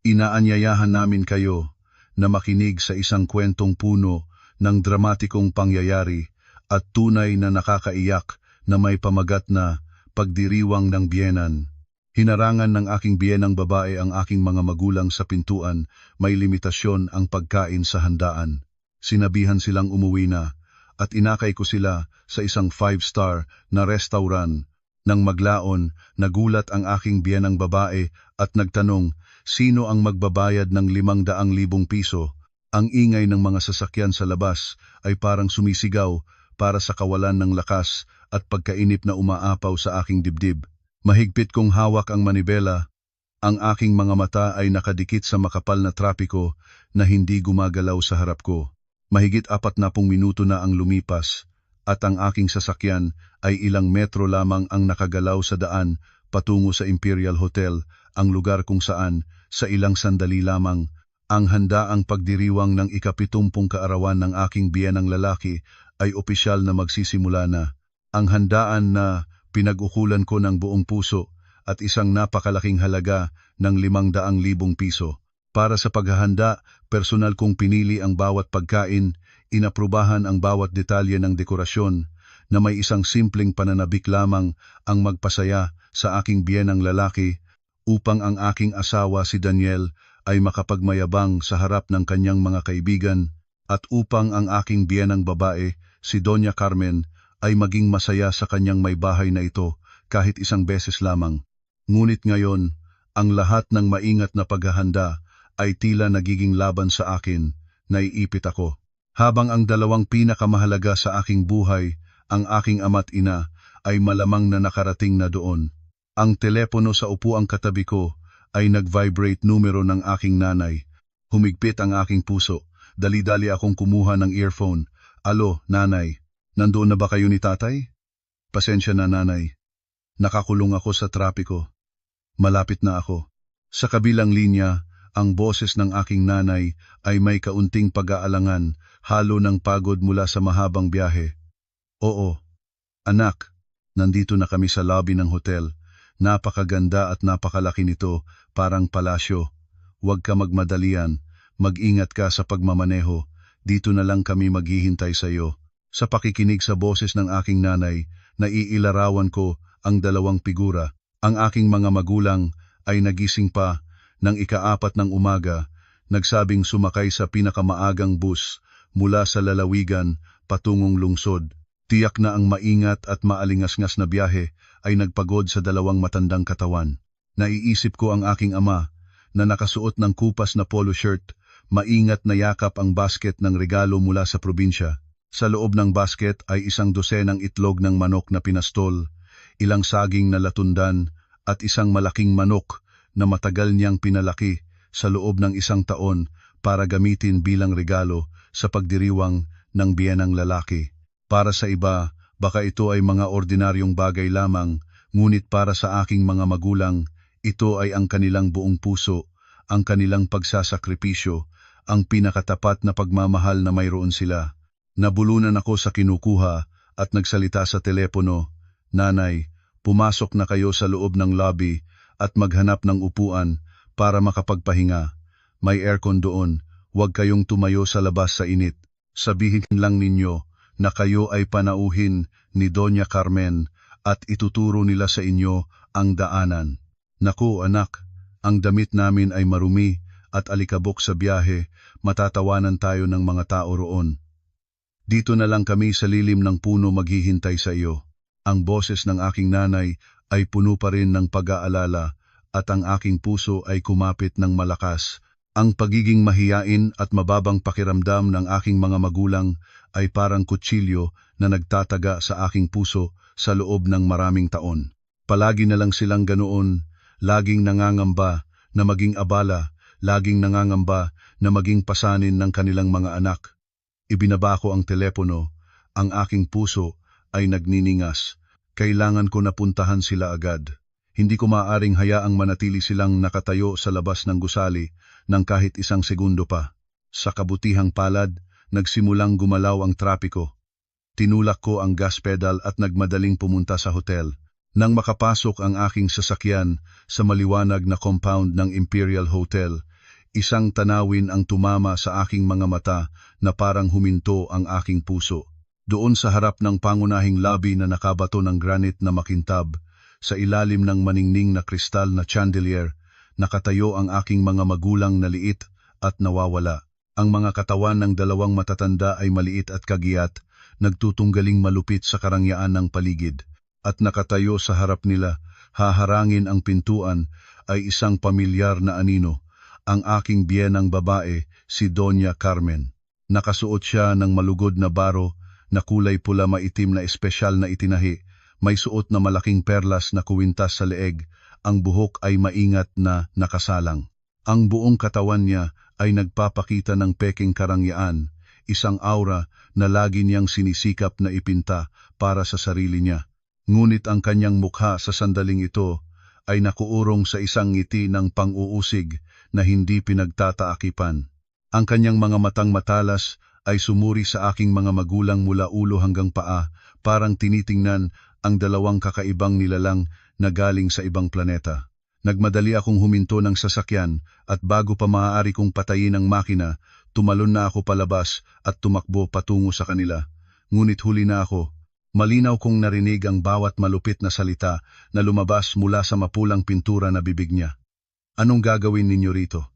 Inaanyayahan namin kayo na makinig sa isang kwentong puno ng dramatikong pangyayari at tunay na nakakaiyak na may pamagat na pagdiriwang ng biyenan. Hinarangan ng aking biyenang babae ang aking mga magulang sa pintuan, may limitasyon ang pagkain sa handaan. Sinabihan silang umuwi na, at inakay ko sila sa isang 5-star na restaurant. Nang maglaon, nagulat ang aking biyenang babae at nagtanong, sino ang magbabayad ng 500,000 piso? Ang ingay ng mga sasakyan sa labas ay parang sumisigaw para sa kawalan ng lakas at pagkainip na umaapaw sa aking dibdib. Mahigpit kong hawak ang manibela, ang aking mga mata ay nakadikit sa makapal na trapiko na hindi gumagalaw sa harap ko. Mahigit 40 minuto na ang lumipas, at ang aking sasakyan ay ilang metro lamang ang nakagalaw sa daan patungo sa Imperial Hotel, ang lugar kung saan, sa ilang sandali lamang, ang handaang pagdiriwang ng ika-70 kaarawan ng aking biyenang lalaki ay opisyal na magsisimula na. Ang handaan na pinag-ukulan ko ng buong puso at isang napakalaking halaga ng 500,000 piso. Para sa paghahanda, personal kong pinili ang bawat pagkain, inaprubahan ang bawat detalye ng dekorasyon, na may isang simpleng pananabik lamang ang magpasaya sa aking biyenang lalaki, upang ang aking asawa si Daniel ay makapagmayabang sa harap ng kanyang mga kaibigan, at upang ang aking biyenang babae, si Doña Carmen, ay maging masaya sa kanyang may bahay na ito kahit isang beses lamang. Ngunit ngayon, ang lahat ng maingat na paghahanda ay tila nagiging laban sa akin, naiipit ako. Habang ang dalawang pinakamahalaga sa aking buhay, ang aking ama't ina, ay malamang na nakarating na doon. Ang telepono sa upuang katabi ko ay nag-vibrate numero ng aking nanay. Humigpit ang aking puso, dali-dali akong kumuha ng earphone. Alo, nanay. Nandoon na ba kayo ni tatay? Pasensya na nanay. Nakakulong ako sa trapiko. Malapit na ako. Sa kabilang linya, ang boses ng aking nanay ay may kaunting pag-aalangan, halo ng pagod mula sa mahabang biyahe. Oo, anak, nandito na kami sa lobby ng hotel. Napakaganda at napakalaki nito, parang palasyo. Huwag ka magmadalian, mag-ingat ka sa pagmamaneho. Dito na lang kami maghihintay sa iyo. Sa pakikinig sa boses ng aking nanay, naiilarawan ko ang dalawang figura. Ang aking mga magulang ay nagising pa ng ika-4 ng umaga, nagsabing sumakay sa pinakamaagang bus mula sa lalawigan patungong lungsod. Tiyak na ang maingat at maalingasngas na biyahe ay nagpagod sa dalawang matandang katawan. Naiisip ko ang aking ama na nakasuot ng kupas na polo shirt, maingat na yakap ang basket ng regalo mula sa probinsya. Sa loob ng basket ay isang dosenang itlog ng manok na pinastol, ilang saging na latundan, at isang malaking manok na matagal niyang pinalaki sa loob ng 1 taon para gamitin bilang regalo sa pagdiriwang ng biyenang lalaki. Para sa iba, baka ito ay mga ordinaryong bagay lamang, ngunit para sa aking mga magulang, ito ay ang kanilang buong puso, ang kanilang pagsasakripisyo, ang pinakatapat na pagmamahal na mayroon sila. Nabulunan ako sa kinukuha at nagsalita sa telepono, Nanay, pumasok na kayo sa loob ng lobby at maghanap ng upuan para makapagpahinga. May aircon doon, huwag kayong tumayo sa labas sa init. Sabihin lang ninyo na kayo ay panauhin ni Doña Carmen at ituturo nila sa inyo ang daanan. Naku anak, ang damit namin ay marumi at alikabok sa biyahe, matatawanan tayo ng mga tao roon. Dito na lang kami sa lilim ng puno maghihintay sa iyo. Ang boses ng aking nanay ay puno pa rin ng pag-aalala at ang aking puso ay kumapit ng malakas. Ang pagiging mahiyain at mababang pakiramdam ng aking mga magulang ay parang kutsilyo na nagtataga sa aking puso sa loob ng maraming taon. Palagi na lang silang ganoon, laging nangangamba na maging abala, laging nangangamba na maging pasanin ng kanilang mga anak. Ibinaba ko ang telepono, ang aking puso ay nagniningas. Kailangan ko napuntahan sila agad. Hindi ko maaaring hayaang manatili silang nakatayo sa labas ng gusali ng kahit 1 segundo pa. Sa kabutihang palad, nagsimulang gumalaw ang trapiko. Tinulak ko ang gas pedal at nagmadaling pumunta sa hotel. Nang makapasok ang aking sasakyan sa maliwanag na compound ng Imperial Hotel, Isang tanawin ang tumama sa aking mga mata na parang huminto ang aking puso. Doon sa harap ng pangunahing lobby na nakabato ng granite na makintab, sa ilalim ng maningning na kristal na chandelier, nakatayo ang aking mga magulang na liit at nawawala. Ang mga katawan ng dalawang matatanda ay maliit at kagiyat, nagtutunggaling malupit sa karangyaan ng paligid. At nakatayo sa harap nila, haharangin ang pintuan, ay isang pamilyar na anino, ang aking biyenang babae, si Doña Carmen. Nakasuot siya ng malugod na baro, na kulay pula maitim na espesyal na itinahi, may suot na malaking perlas na kuwintas sa leeg, ang buhok ay maingat na nakasalang. Ang buong katawan niya ay nagpapakita ng peking karangyaan, isang aura na lagi niyang sinisikap na ipinta para sa sarili niya. Ngunit ang kanyang mukha sa sandaling ito ay nakuurong sa isang ngiti ng pang-uusig na hindi pinagtataakipan. Ang kanyang mga matang matalas ay sumuri sa aking mga magulang mula ulo hanggang paa, parang tinitingnan ang dalawang kakaibang nilalang na galing sa ibang planeta. Nagmadali akong huminto ng sasakyan at bago pa maaari kong patayin ang makina, tumalon na ako palabas at tumakbo patungo sa kanila. Ngunit huli na ako. Malinaw kong narinig ang bawat malupit na salita na lumabas mula sa mapulang pintura na bibig niya. Anong gagawin ninyo rito?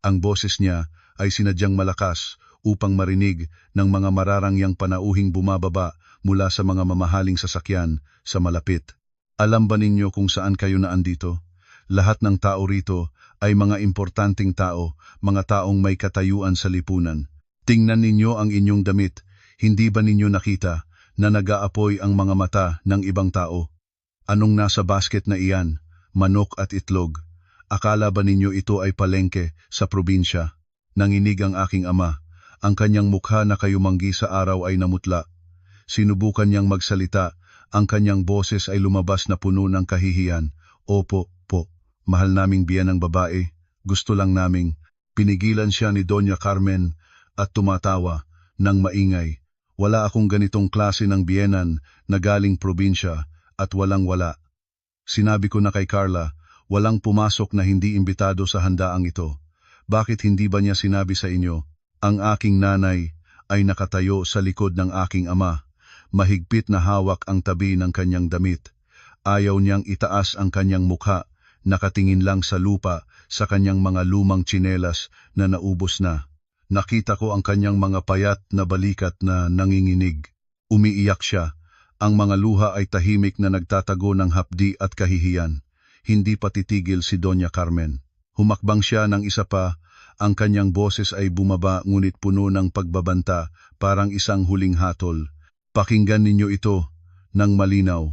Ang boses niya ay sinadyang malakas upang marinig ng mga mararangyang panauhing bumababa mula sa mga mamahaling sasakyan sa malapit. Alam ba ninyo kung saan kayo naandito? Lahat ng tao rito ay mga importanteng tao, mga taong may katayuan sa lipunan. Tingnan ninyo ang inyong damit, hindi ba ninyo nakita na nag-aapoy ang mga mata ng ibang tao? Anong nasa basket na iyan? Manok at itlog. Akala ba ninyo ito ay palengke sa probinsya? Nanginig ang aking ama. Ang kanyang mukha na kayumanggi sa araw ay namutla. Sinubukan niyang magsalita, ang kanyang boses ay lumabas na puno ng kahihiyan. Opo, po, mahal naming biyenang babae, gusto lang naming. Pinigilan siya ni Doña Carmen at tumatawa ng maingay. Wala akong ganitong klase ng biyenan na galing probinsya at walang-wala. Sinabi ko na kay Carla, walang pumasok na hindi imbitado sa handaang ito. Bakit hindi ba niya sinabi sa inyo? Ang aking nanay ay nakatayo sa likod ng aking ama. Mahigpit na hawak ang tabi ng kanyang damit. Ayaw niyang itaas ang kanyang mukha, nakatingin lang sa lupa sa kanyang mga lumang tsinelas na naubos na. Nakita ko ang kanyang mga payat na balikat na nanginginig. Umiiyak siya. Ang mga luha ay tahimik na nagtatago ng hapdi at kahihiyan. Hindi pa titigil si Doña Carmen. Humakbang siya ng isa pa, ang kanyang boses ay bumaba ngunit puno ng pagbabanta, parang isang huling hatol. Pakinggan ninyo ito ng malinaw.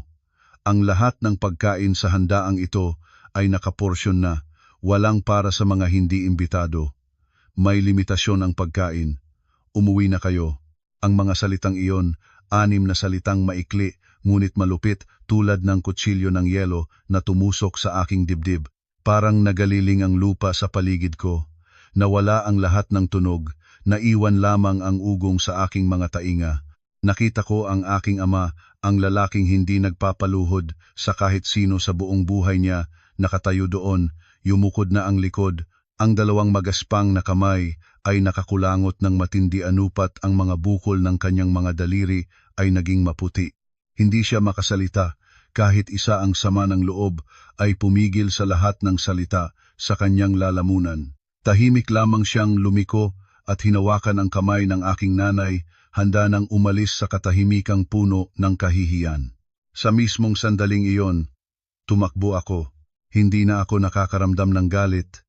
Ang lahat ng pagkain sa handaang ito ay nakaporsyon na, walang para sa mga hindi imbitado. May limitasyon ang pagkain. Umuwi na kayo. Ang mga salitang iyon, 6 na salitang maikli, ngunit malupit tulad ng kutsilyo ng yelo na tumusok sa aking dibdib. Parang nagaliling ang lupa sa paligid ko. Nawala ang lahat ng tunog, naiwan lamang ang ugong sa aking mga tainga. Nakita ko ang aking ama, ang lalaking hindi nagpapaluhod sa kahit sino sa buong buhay niya, nakatayo doon, yumukod na ang likod, ang dalawang magaspang na kamay ay nakakulangot ng matindi anupat, ang mga bukol ng kanyang mga daliri ay naging maputi. Hindi siya makasalita, kahit isa ang sama ng loob ay pumigil sa lahat ng salita sa kanyang lalamunan. Tahimik lamang siyang lumiko at hinawakan ang kamay ng aking nanay, handa nang umalis sa katahimikang puno ng kahihiyan. Sa mismong sandaling iyon, tumakbo ako. Hindi na ako nakakaramdam ng galit.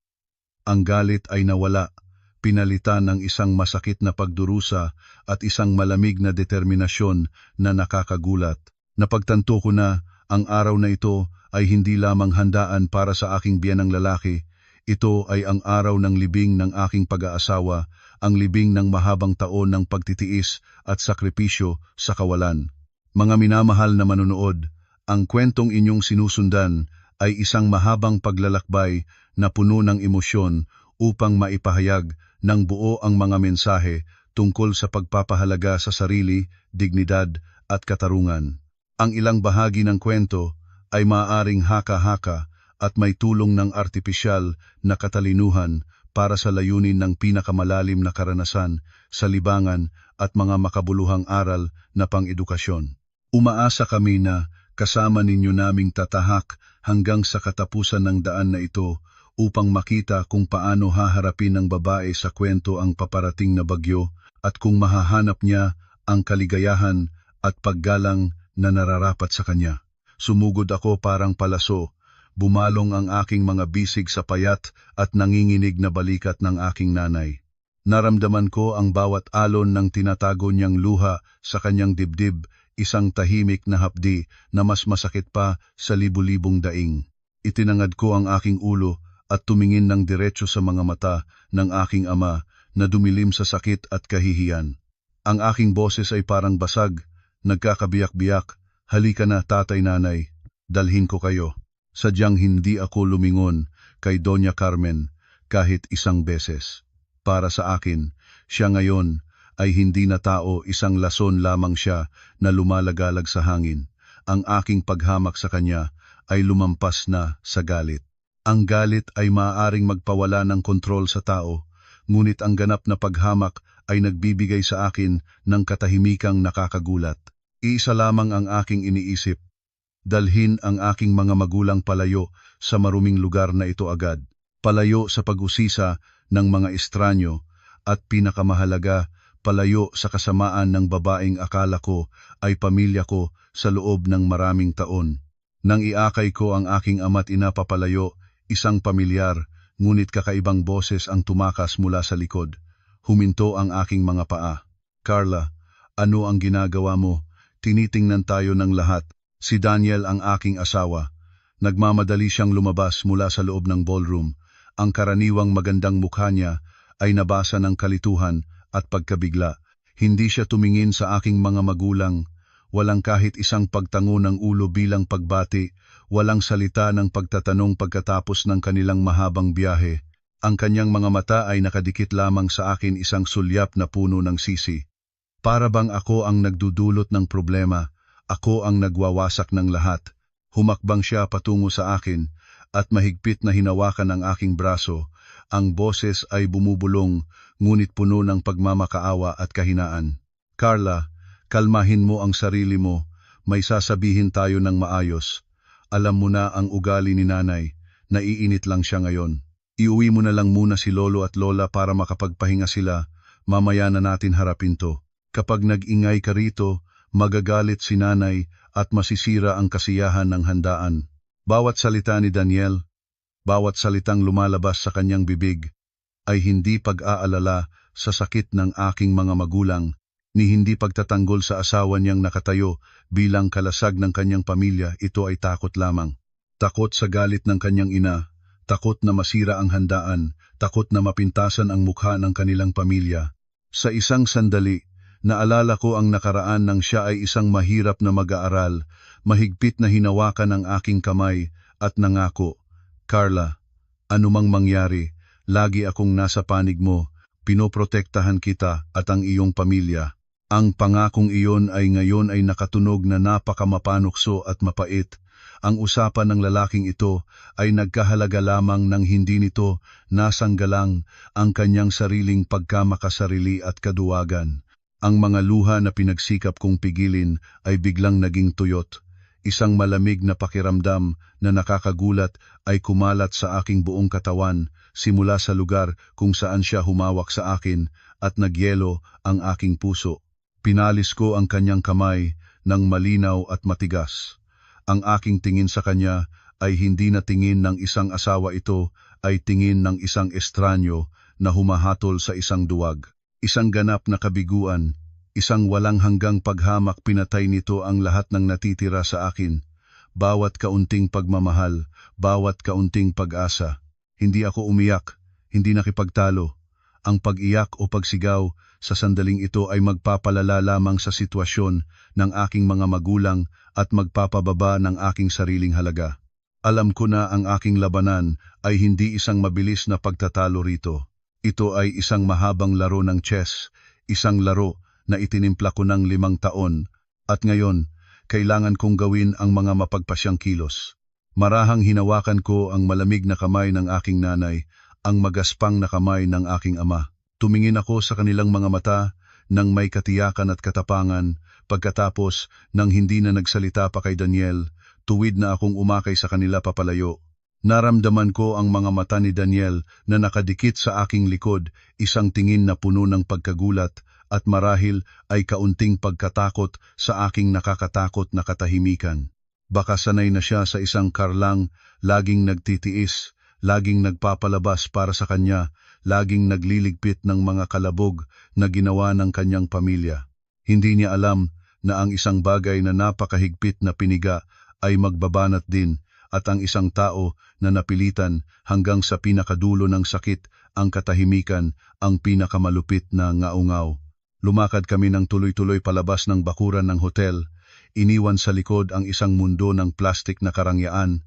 Ang galit ay nawala, pinalitan ng isang masakit na pagdurusa at isang malamig na determinasyon na nakakagulat. Napagtanto ko na ang araw na ito ay hindi lamang handaan para sa aking biyenang lalaki. Ito ay ang araw ng libing ng aking pag-aasawa, ang libing ng mahabang taon ng pagtitiis at sakripisyo sa kawalan. Mga minamahal na manonood, ang kwentong inyong sinusundan ay isang mahabang paglalakbay na puno ng emosyon upang maipahayag ng buo ang mga mensahe tungkol sa pagpapahalaga sa sarili, dignidad at katarungan. Ang ilang bahagi ng kwento ay maaaring haka-haka at may tulong ng artipisyal na katalinuhan, para sa layunin ng pinakamalalim na karanasan sa libangan at mga makabuluhang aral na pang-edukasyon. Umaasa kami na kasama ninyo naming tatahak hanggang sa katapusan ng daan na ito upang makita kung paano haharapin ng babae sa kwento ang paparating na bagyo at kung mahahanap niya ang kaligayahan at paggalang na nararapat sa kanya. Sumugod ako parang palaso, bumalong ang aking mga bisig sa payat at nanginginig na balikat ng aking nanay. Naramdaman ko ang bawat alon ng tinatago niyang luha sa kanyang dibdib, isang tahimik na hapdi na mas masakit pa sa libu-libong daing. Itinangad ko ang aking ulo at tumingin ng diretso sa mga mata ng aking ama na dumilim sa sakit at kahihiyan. Ang aking boses ay parang basag, nagkakabiyak-biyak. Halika na, tatay, nanay, dalhin ko kayo. Sadyang hindi ako lumingon kay Doña Carmen kahit isang beses. Para sa akin, siya ngayon ay hindi na tao, isang lason lamang siya na lumalagalag sa hangin. Ang aking paghamak sa kanya ay lumampas na sa galit. Ang galit ay maaaring magpawala ng kontrol sa tao, ngunit ang ganap na paghamak ay nagbibigay sa akin ng katahimikang nakakagulat. Iisa lamang ang aking iniisip, dalhin ang aking mga magulang palayo sa maruming lugar na ito agad, palayo sa pag-usisa ng mga estranyo, at pinakamahalaga, palayo sa kasamaan ng babaeng akala ko ay pamilya ko sa loob ng maraming taon. Nang iakay ko ang aking ama't ina papalayo, isang pamilyar, ngunit kakaibang boses ang tumakas mula sa likod. Huminto ang aking mga paa. Carla, ano ang ginagawa mo? Tinitingnan tayo ng lahat. Si Daniel ang aking asawa. Nagmamadali siyang lumabas mula sa loob ng ballroom. Ang karaniwang magandang mukha niya ay nabasa ng kalituhan at pagkabigla. Hindi siya tumingin sa aking mga magulang. Walang kahit isang pagtango ng ulo bilang pagbati. Walang salita ng pagtatanong pagkatapos ng kanilang mahabang biyahe. Ang kanyang mga mata ay nakadikit lamang sa akin, isang sulyap na puno ng sisi. Para bang ako ang nagdudulot ng problema, ako ang nagwawasak ng lahat. Humakbang siya patungo sa akin at mahigpit na hinawakan ang aking braso. Ang boses ay bumubulong, ngunit puno ng pagmamakaawa at kahinaan. Carla, kalmahin mo ang sarili mo, may sasabihin tayo ng maayos. Alam mo na ang ugali ni nanay, naiinit lang siya ngayon. Iuwi mo na lang muna si lolo at lola para makapagpahinga sila, mamaya na natin harapin to. Kapag nag-ingay ka rito, magagalit si nanay at masisira ang kasiyahan ng handaan. Bawat salita ni Daniel, bawat salitang lumalabas sa kanyang bibig, ay hindi pag-aalala sa sakit ng aking mga magulang, ni hindi pagtatanggol sa asawa niyang nakatayo bilang kalasag ng kanyang pamilya. Ito ay takot lamang. Takot sa galit ng kanyang ina, takot na masira ang handaan, takot na mapintasan ang mukha ng kanilang pamilya. Sa isang sandali, naalala ko ang nakaraan nang siya ay isang mahirap na mag-aaral, mahigpit na hinawakan ang aking kamay at nangako, Carla, anumang mangyari, lagi akong nasa panig mo, pinoprotektahan kita at ang iyong pamilya. Ang pangakong iyon ay ngayon ay nakatunog na napakamapanukso at mapait. Ang usapan ng lalaking ito ay nagkahalaga lamang ng hindi nito nasanggalang ang kanyang sariling pagkamakasarili at kaduwagan. Ang mga luha na pinagsikap kong pigilin ay biglang naging tuyot. Isang malamig na pakiramdam na nakakagulat ay kumalat sa aking buong katawan simula sa lugar kung saan siya humawak sa akin at nagyelo ang aking puso. Pinalis ko ang kanyang kamay ng malinaw at matigas. Ang aking tingin sa kanya ay hindi na tingin ng isang asawa, ito ay tingin ng isang estranyo na humahatol sa isang duwag. Isang ganap na kabiguan, isang walang hanggang paghamak. Pinatay nito ang lahat ng natitira sa akin. Bawat kaunting pagmamahal, bawat kaunting pag-asa. Hindi ako umiyak, hindi nakipagtalo. Ang pag-iyak o pagsigaw sa sandaling ito ay magpapalala lamang sa sitwasyon ng aking mga magulang at magpapababa ng aking sariling halaga. Alam ko na ang aking labanan ay hindi isang mabilis na pagtatalo rito. Ito ay isang mahabang laro ng chess, isang laro na itinimpla ko ng 5 taon, at ngayon, kailangan kong gawin ang mga mapagpasyang kilos. Marahang hinawakan ko ang malamig na kamay ng aking nanay ang magaspang na kamay ng aking ama. Tumingin ako sa kanilang mga mata nang may katiyakan at katapangan, pagkatapos nang hindi na nagsalita pa kay Daniel, tuwid na akong umakay sa kanila papalayo. Naramdaman ko ang mga mata ni Daniel na nakadikit sa aking likod, isang tingin na puno ng pagkagulat at marahil ay kaunting pagkatakot sa aking nakakatakot na katahimikan. Baka sanay na siya sa isang karlang, laging nagtitiis, laging nagpapalabas para sa kanya, laging nagliligpit ng mga kalabog na ginawa ng kanyang pamilya. Hindi niya alam na ang isang bagay na napakahigpit na piniga ay magbabanat din, at ang isang tao na napilitan hanggang sa pinakadulo ng sakit, ang katahimikan, ang pinakamalupit na ngaungaw. Lumakad kami ng tuloy-tuloy palabas ng bakuran ng hotel, iniwan sa likod ang isang mundo ng plastik na karangyaan,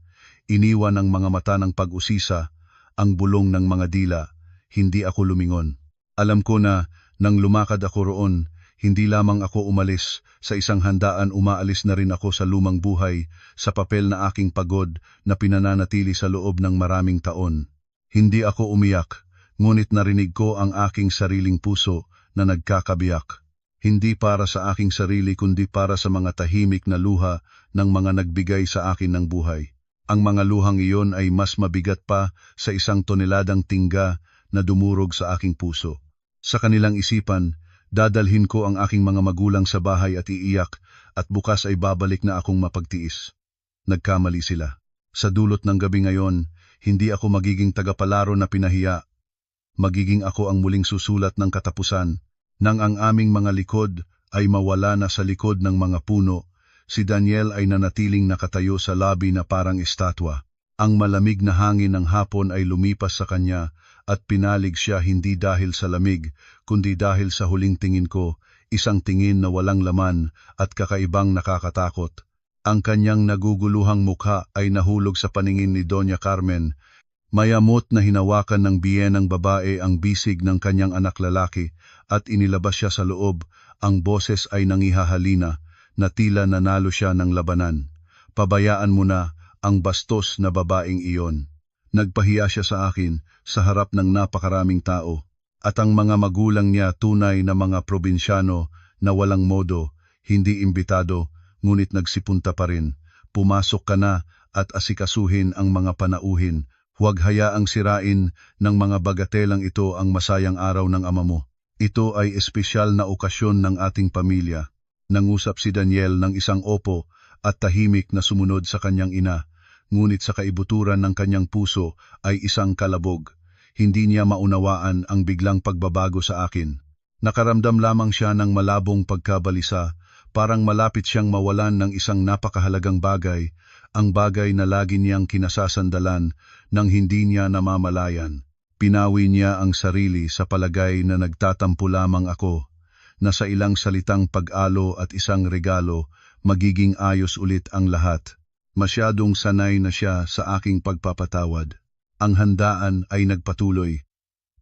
iniwan ang mga mata ng pag-usisa, ang bulong ng mga dila. Hindi ako lumingon. Alam ko na nang lumakad ako roon, hindi lamang ako umalis sa isang handaan, umaalis na rin ako sa lumang buhay, sa papel na aking pagod na pinananatili sa loob ng maraming taon. Hindi ako umiyak, ngunit narinig ko ang aking sariling puso na nagkakabiyak. Hindi para sa aking sarili kundi para sa mga tahimik na luha ng mga nagbigay sa akin ng buhay. Ang mga luhang iyon ay mas mabigat pa sa 1 toneladang tingga na dumurog sa aking puso. Sa kanilang isipan, dadalhin ko ang aking mga magulang sa bahay at iiyak, at bukas ay babalik na akong mapagtiis. Nagkamali sila. Sa dulot ng gabi ngayon, hindi ako magiging tagapalaro na pinahiya. Magiging ako ang muling susulat ng katapusan. Nang ang aming mga likod ay mawala na sa likod ng mga puno, si Daniel ay nanatiling nakatayo sa lobby na parang estatwa. Ang malamig na hangin ng hapon ay lumipas sa kanya at pinalig siya hindi dahil sa lamig, kundi dahil sa huling tingin ko, isang tingin na walang laman at kakaibang nakakatakot. Ang kanyang naguguluhang mukha ay nahulog sa paningin ni Doña Carmen. Mayamot na hinawakan ng biyenang babae ang bisig ng kanyang anak lalaki at inilabas siya sa loob. Ang boses ay nangihahalina na tila nanalo siya ng labanan. Pabayaan mo na ang bastos na babaeng iyon. Nagpahiya siya sa akin sa harap ng napakaraming tao, at ang mga magulang niya tunay na mga probinsyano na walang modo, hindi imbitado, ngunit nagsipunta pa rin. Pumasok ka na at asikasuhin ang mga panauhin. Huwag hayaang sirain ng mga bagatelang ito ang masayang araw ng ama mo. Ito ay espesyal na okasyon ng ating pamilya. Nangusap si Daniel ng isang opo at tahimik na sumunod sa kanyang ina. Ngunit sa kaibuturan ng kanyang puso ay isang kalabog. Hindi niya maunawaan ang biglang pagbabago sa akin. Nakaramdam lamang siya ng malabong pagkabalisa, parang malapit siyang mawalan ng isang napakahalagang bagay, ang bagay na lagi niyang kinasasandalan nang hindi niya namamalayan. Pinawi niya ang sarili sa palagay na nagtatampo lamang ako, na sa ilang salitang pag-alo at isang regalo, magiging ayos ulit ang lahat. Masyadong sanay na siya sa aking pagpapatawad. Ang handaan ay nagpatuloy.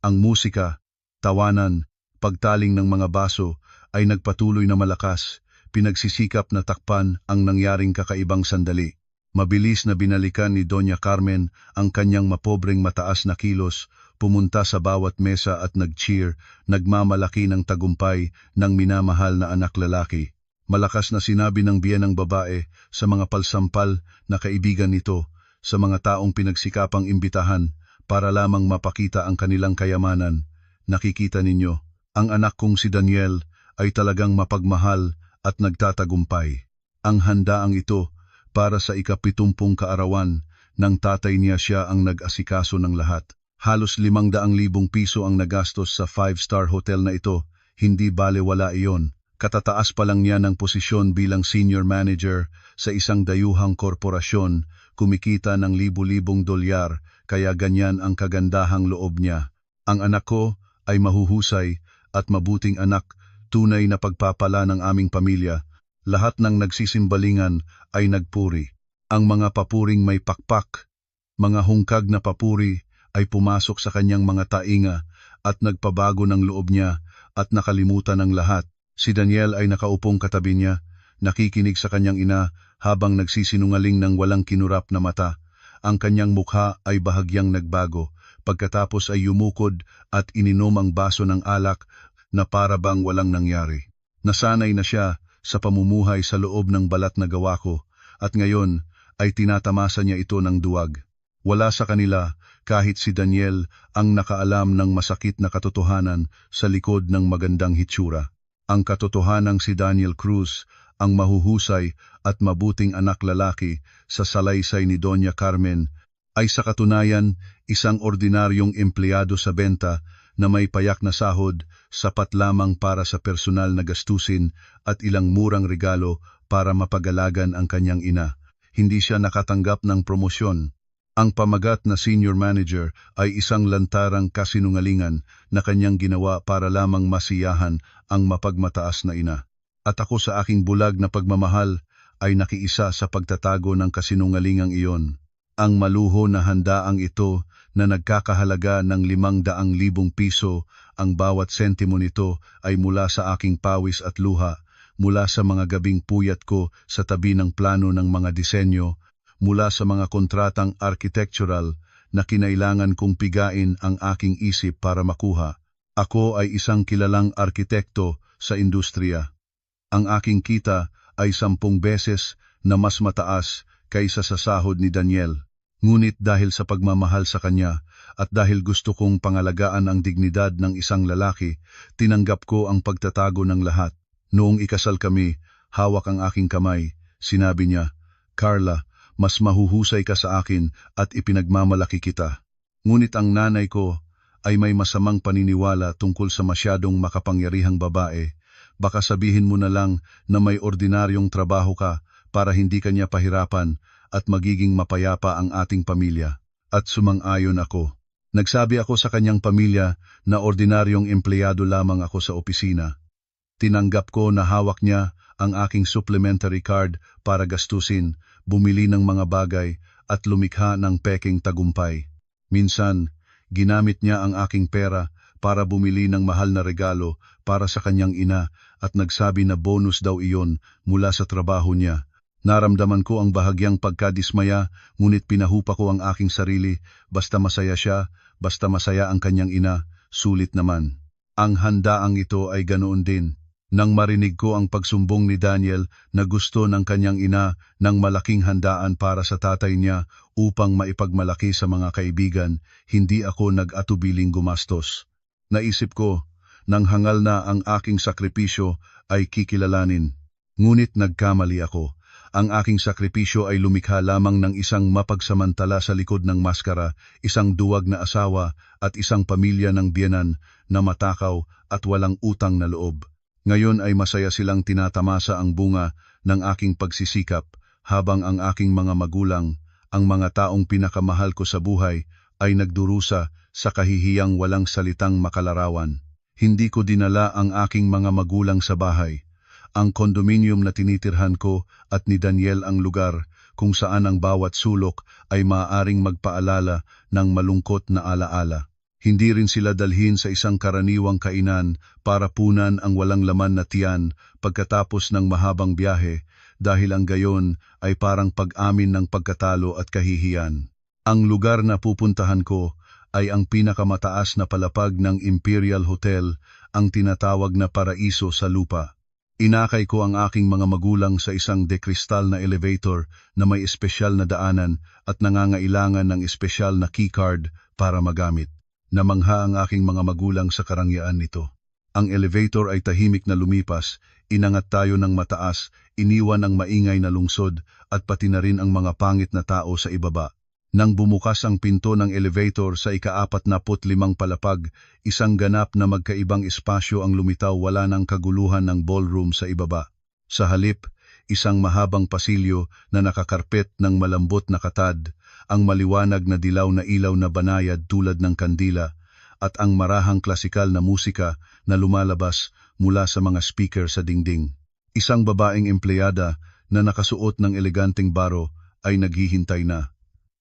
Ang musika, tawanan, pagtaling ng mga baso ay nagpatuloy na malakas, pinagsisikap na takpan ang nangyaring kakaibang sandali. Mabilis na binalikan ni Doña Carmen ang kanyang mapobreng mataas na kilos, pumunta sa bawat mesa at nag-cheer, nagmamalaki ng tagumpay ng minamahal na anak lalaki. Malakas na sinabi ng biyenang babae sa mga palsampal na kaibigan nito, sa mga taong pinagsikapang imbitahan para lamang mapakita ang kanilang kayamanan. Nakikita ninyo, ang anak kong si Daniel ay talagang mapagmahal at nagtatagumpay. Ang handaang ito para sa ika-70 kaarawan ng tatay niya, siya ang nag-asikaso ng lahat. Halos 500,000 piso ang nagastos sa 5-star hotel na ito, hindi balewala iyon. Katataas pa lang niya ng posisyon bilang senior manager sa isang dayuhang korporasyon, kumikita ng libu-libong dolyar, kaya ganyan ang kagandahang loob niya. Ang anak ko ay mahuhusay at mabuting anak, tunay na pagpapala ng aming pamilya. Lahat ng nagsisimbalingan ay nagpuri. Ang mga papuring may pakpak, mga hungkag na papuri ay pumasok sa kanyang mga tainga at nagpabago ng loob niya at nakalimutan ng lahat. Si Daniel ay nakaupong katabi niya, nakikinig sa kanyang ina habang nagsisinungaling ng walang kinurap na mata. Ang kanyang mukha ay bahagyang nagbago, pagkatapos ay yumukod at ininom ang baso ng alak na para bang walang nangyari. Nasanay na siya sa pamumuhay sa loob ng balat na gawa ko at ngayon ay tinatamasa niya ito ng duwag. Wala sa kanila kahit si Daniel ang nakaalam ng masakit na katotohanan sa likod ng magandang hitsura. Ang katotohanang si Daniel Cruz ang mahuhusay at mabuting anak lalaki sa salaysay ni Doña Carmen ay sa katunayan isang ordinaryong empleyado sa benta na may payak na sahod, sapat lamang para sa personal na gastusin at ilang murang regalo para mapagalagan ang kanyang ina. Hindi siya nakatanggap ng promosyon. Ang pamagat na senior manager ay isang lantarang kasinungalingan na kanyang ginawa para lamang masiyahan ang mapagmataas na ina. At ako sa aking bulag na pagmamahal ay nakiisa sa pagtatago ng kasinungalingang iyon. Ang maluho na handaang ito na nagkakahalaga ng 500,000 piso, ang bawat sentimo nito ay mula sa aking pawis at luha, mula sa mga gabing puyat ko sa tabi ng plano ng mga disenyo, mula sa mga kontratang architectural na kinailangan kong pigain ang aking isip para makuha. Ako ay isang kilalang arkitekto sa industriya. Ang aking kita ay 10 beses na mas mataas kaysa sa sahod ni Daniel. Ngunit dahil sa pagmamahal sa kanya at dahil gusto kong pangalagaan ang dignidad ng isang lalaki, tinanggap ko ang pagtatago ng lahat. Noong ikasal kami, hawak ang aking kamay. Sinabi niya, "Carla, mas mahuhusay ka sa akin at ipinagmamalaki kita." Ngunit ang nanay ko ay may masamang paniniwala tungkol sa masyadong makapangyarihang babae. Baka sabihin mo na lang na may ordinaryong trabaho ka para hindi kanya pahirapan at magiging mapayapa ang ating pamilya. At sumang-ayon ako. Nagsabi ako sa kanyang pamilya na ordinaryong empleyado lamang ako sa opisina. Tinanggap ko na hawak niya ang aking supplementary card para gastusin, bumili ng mga bagay at lumikha ng peking tagumpay. Minsan, ginamit niya ang aking pera para bumili ng mahal na regalo para sa kanyang ina at nagsabi na bonus daw iyon mula sa trabaho niya. Naramdaman ko ang bahagyang pagkadismaya, ngunit pinahupa ko ang aking sarili, basta masaya siya, basta masaya ang kanyang ina, sulit naman. Ang handaang ito ay ganoon din. Nang marinig ko ang pagsumbong ni Daniel na gusto ng kanyang ina ng malaking handaan para sa tatay niya upang maipagmalaki sa mga kaibigan, hindi ako nag-atubiling gumastos. Naisip ko, nang hangal na ang aking sakripisyo ay kikilalanin. Ngunit nagkamali ako. Ang aking sakripisyo ay lumikha lamang ng isang mapagsamantala sa likod ng maskara, isang duwag na asawa at isang pamilya ng biyenan na matakaw at walang utang na loob. Ngayon ay masaya silang tinatamasa ang bunga ng aking pagsisikap habang ang aking mga magulang, ang mga taong pinakamahal ko sa buhay, ay nagdurusa sa kahihiyang walang salitang makalarawan. Hindi ko dinala ang aking mga magulang sa bahay. Ang kondominium na tinitirhan ko at ni Daniel ang lugar kung saan ang bawat sulok ay maaaring magpaalala ng malungkot na alaala. Hindi rin sila dalhin sa isang karaniwang kainan para punan ang walang laman na tiyan pagkatapos ng mahabang biyahe dahil ang gayon ay parang pag-amin ng pagkatalo at kahihiyan. Ang lugar na pupuntahan ko ay ang pinakamataas na palapag ng Imperial Hotel, ang tinatawag na paraiso sa lupa. Inakay ko ang aking mga magulang sa isang dekristal na elevator na may espesyal na daanan at nangangailangan ng espesyal na keycard para magamit. Namangha ang aking mga magulang sa karangyaan nito. Ang elevator ay tahimik na lumipas, inangat tayo ng mataas, iniwan ang maingay na lungsod at pati na rin ang mga pangit na tao sa ibaba. Nang bumukas ang pinto ng elevator sa ika-45 palapag, isang ganap na magkaibang espasyo ang lumitaw, wala ng kaguluhan ng ballroom sa ibaba. Sa halip, isang mahabang pasilyo na nakakarpet ng malambot na katad, ang maliwanag na dilaw na ilaw na banayad tulad ng kandila, at ang marahang klasikal na musika na lumalabas mula sa mga speaker sa dingding. Isang babaeng empleyada na nakasuot ng eleganteng baro ay naghihintay na.